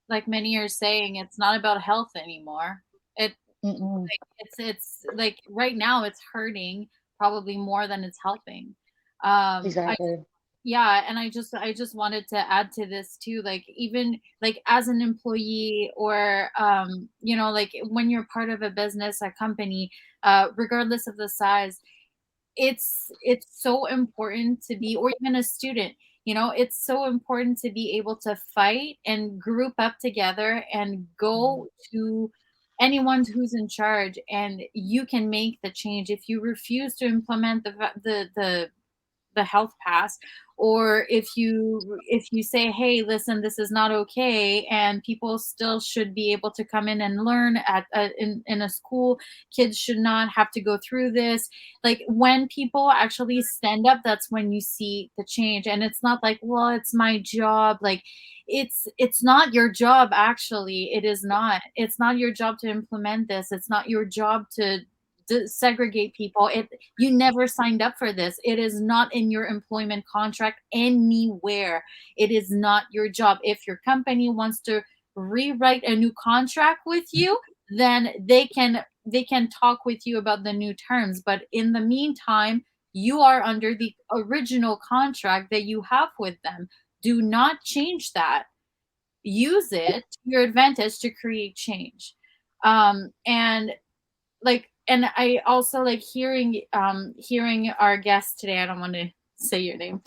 Like many are saying, it's not about health anymore. Mm-mm. It's like right now it's hurting probably more than it's helping. Exactly. Yeah, and I just wanted to add to this too, like even like as an employee or like when you're part of a business, a company, regardless of the size, it's so important to be, or even a student, it's so important to be able to fight and group up together and go to anyone who's in charge, and you can make the change. If you refuse to implement the health pass, or if you say, hey, listen, this is not okay, and people still should be able to come in and learn in a school, kids should not have to go through this. Like, when people actually stand up, that's when you see the change. And it's not like, well, it's my job. Like, it's not your job. Actually, it's not your job to implement this. It's not your job to segregate people. You never signed up for this. It is not in your employment contract anywhere. It is not your job. If your company wants to rewrite a new contract with you, then they can talk with you about the new terms. But in the meantime, you are under the original contract that you have with them. Do not change that. Use it to your advantage to create change. And I also like hearing our guest today. I don't want to say your name.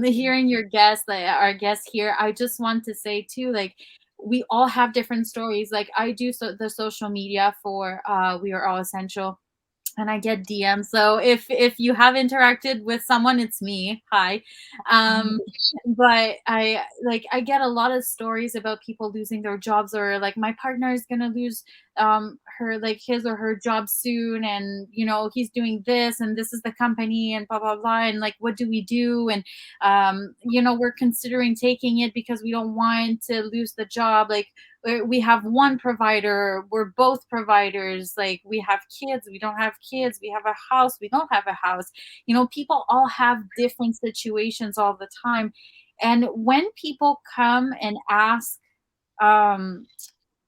Hearing your guest, like our guest here, I just want to say too, like, we all have different stories. Like, I do the social media for We Are All Essential, and I get DMs. So if you have interacted with someone, it's me. Hi. But I get a lot of stories about people losing their jobs, or like, my partner is gonna lose her, like, his or her job soon, and he's doing this, and this is the company, and blah blah blah, and like, what do we do? And we're considering taking it because we don't want to lose the job. Like, we have one provider, we're both providers, like, we have kids, we don't have kids, we have a house, we don't have a house. People all have different situations all the time. And when people come and ask,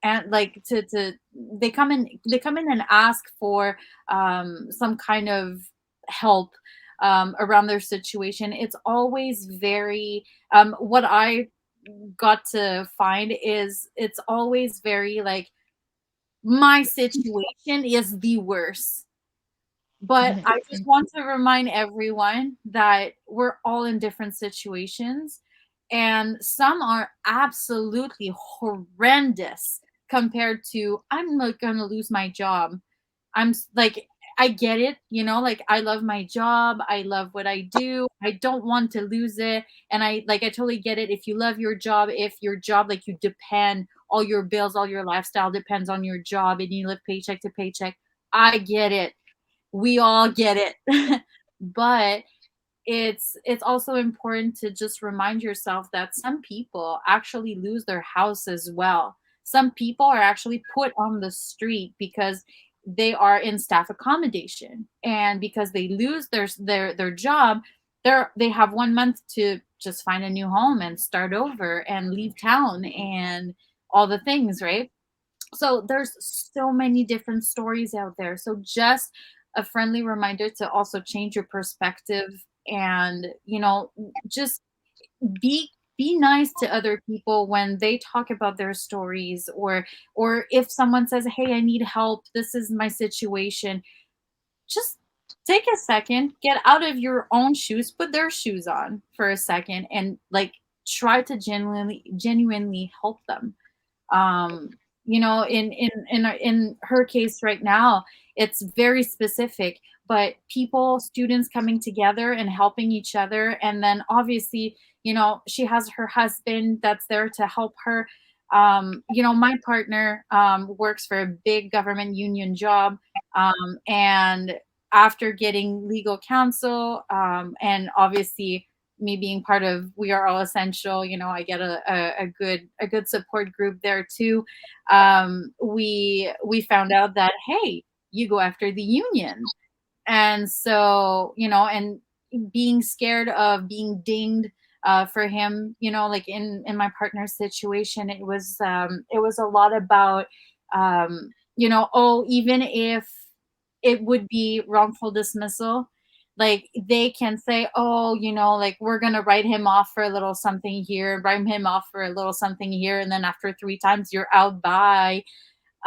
and like to they come in and ask for some kind of help around their situation, it's always very what I got to find is, it's always very like, my situation is the worst. But I just want to remind everyone that we're all in different situations, and some are absolutely horrendous compared to, I'm not going to lose my job. Like, I get it, like, I love my job. I love what I do. I don't want to lose it. And I totally get it. If you love your job, if your job, like, you depend, all your bills, all your lifestyle depends on your job, and you live paycheck to paycheck, I get it. We all get it. But it's also important to just remind yourself that some people actually lose their house as well. Some people are actually put on the street because they are in staff accommodation, and because they lose their job, they have 1 month to just find a new home and start over and leave town and all the things, right? So there's so many different stories out there. So just a friendly reminder to also change your perspective, and just be nice to other people when they talk about their stories, or if someone says, hey, I need help, this is my situation, just take a second, get out of your own shoes, put their shoes on for a second, and like, try to genuinely help them. um in her case right now, it's very specific, but students coming together and helping each other. And then obviously, she has her husband that's there to help her. My partner works for a big government union job, and after getting legal counsel, and obviously me being part of We Are All Essential, I get a good support group there too. We found out that, hey, you go after the union. And so, and being scared of being dinged, for him, like in my partner's situation, it was a lot about, oh, even if it would be wrongful dismissal, like, they can say, oh, like, we're gonna write him off for a little something here, write him off for a little something here, and then after 3 times you're out. Bye.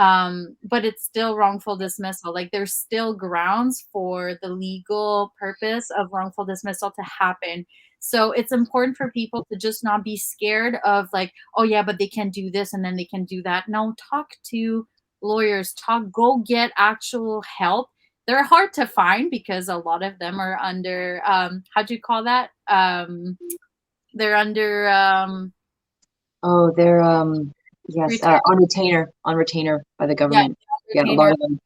but it's still wrongful dismissal. Like there's still grounds for the legal purpose of wrongful dismissal to happen. So it's important for people to just not be scared of like, oh yeah, but they can do this and then they can do that. No, talk to lawyers, go get actual help. They're hard to find because a lot of them are under, how do you call that? They're under, Oh, they're yes, on retainer by the government. Yeah, a lot of them.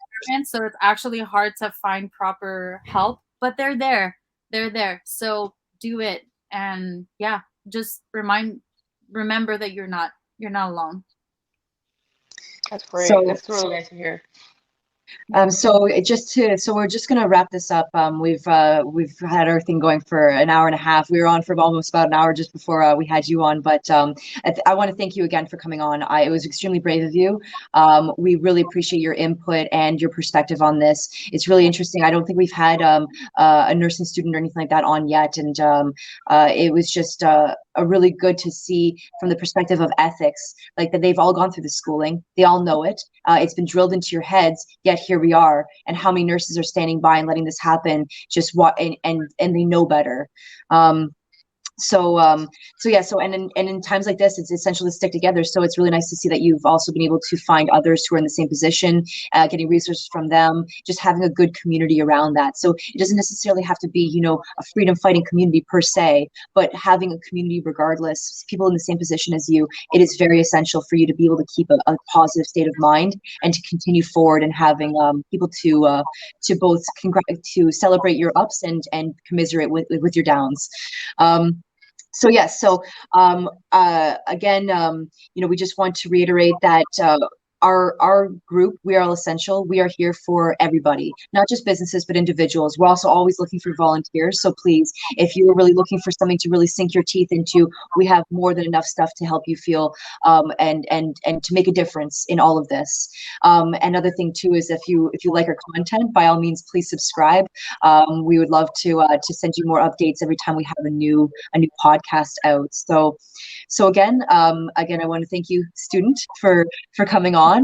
So it's actually hard to find proper help, but they're there. They're there. So do it, and yeah, just remember that you're not alone. That's great. So, That's really nice to hear. So we're just going to wrap this up. We've had our thing going for an hour and a half. We were on for almost about an hour just before we had you on. But I want to thank you again for coming on. It was extremely brave of you. We really appreciate your input and your perspective on this. It's really interesting. I don't think we've had a nursing student or anything like that on yet, and it was just a really good to see from the perspective of ethics, like that they've all gone through the schooling. They all know it. It's been drilled into your heads, yet here we are. And how many nurses are standing by and letting this happen, just and they know better. So in times like this, it's essential to stick together. So it's really nice to see that you've also been able to find others who are in the same position, getting resources from them, just having a good community around that. So it doesn't necessarily have to be, a freedom fighting community per se, but having a community regardless, people in the same position as you, it is very essential for you to be able to keep a positive state of mind and to continue forward, and having people to both to celebrate your ups and commiserate with your downs. So yes, again, we just want to reiterate that our group, We Are All Essential, we are here for everybody, not just businesses, but individuals. We're also always looking for volunteers. So please, if you're really looking for something to really sink your teeth into, we have more than enough stuff to help you feel and to make a difference in all of this. Another thing too is if you like our content, by all means, please subscribe. We would love to send you more updates every time we have a new podcast out. So again, I want to thank you, student, for coming on,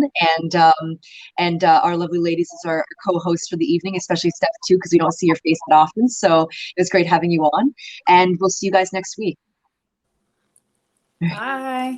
and our lovely ladies as our co-hosts for the evening, especially Steph too, because we don't see your face that often. So it was great having you on, and we'll see you guys next week. Bye.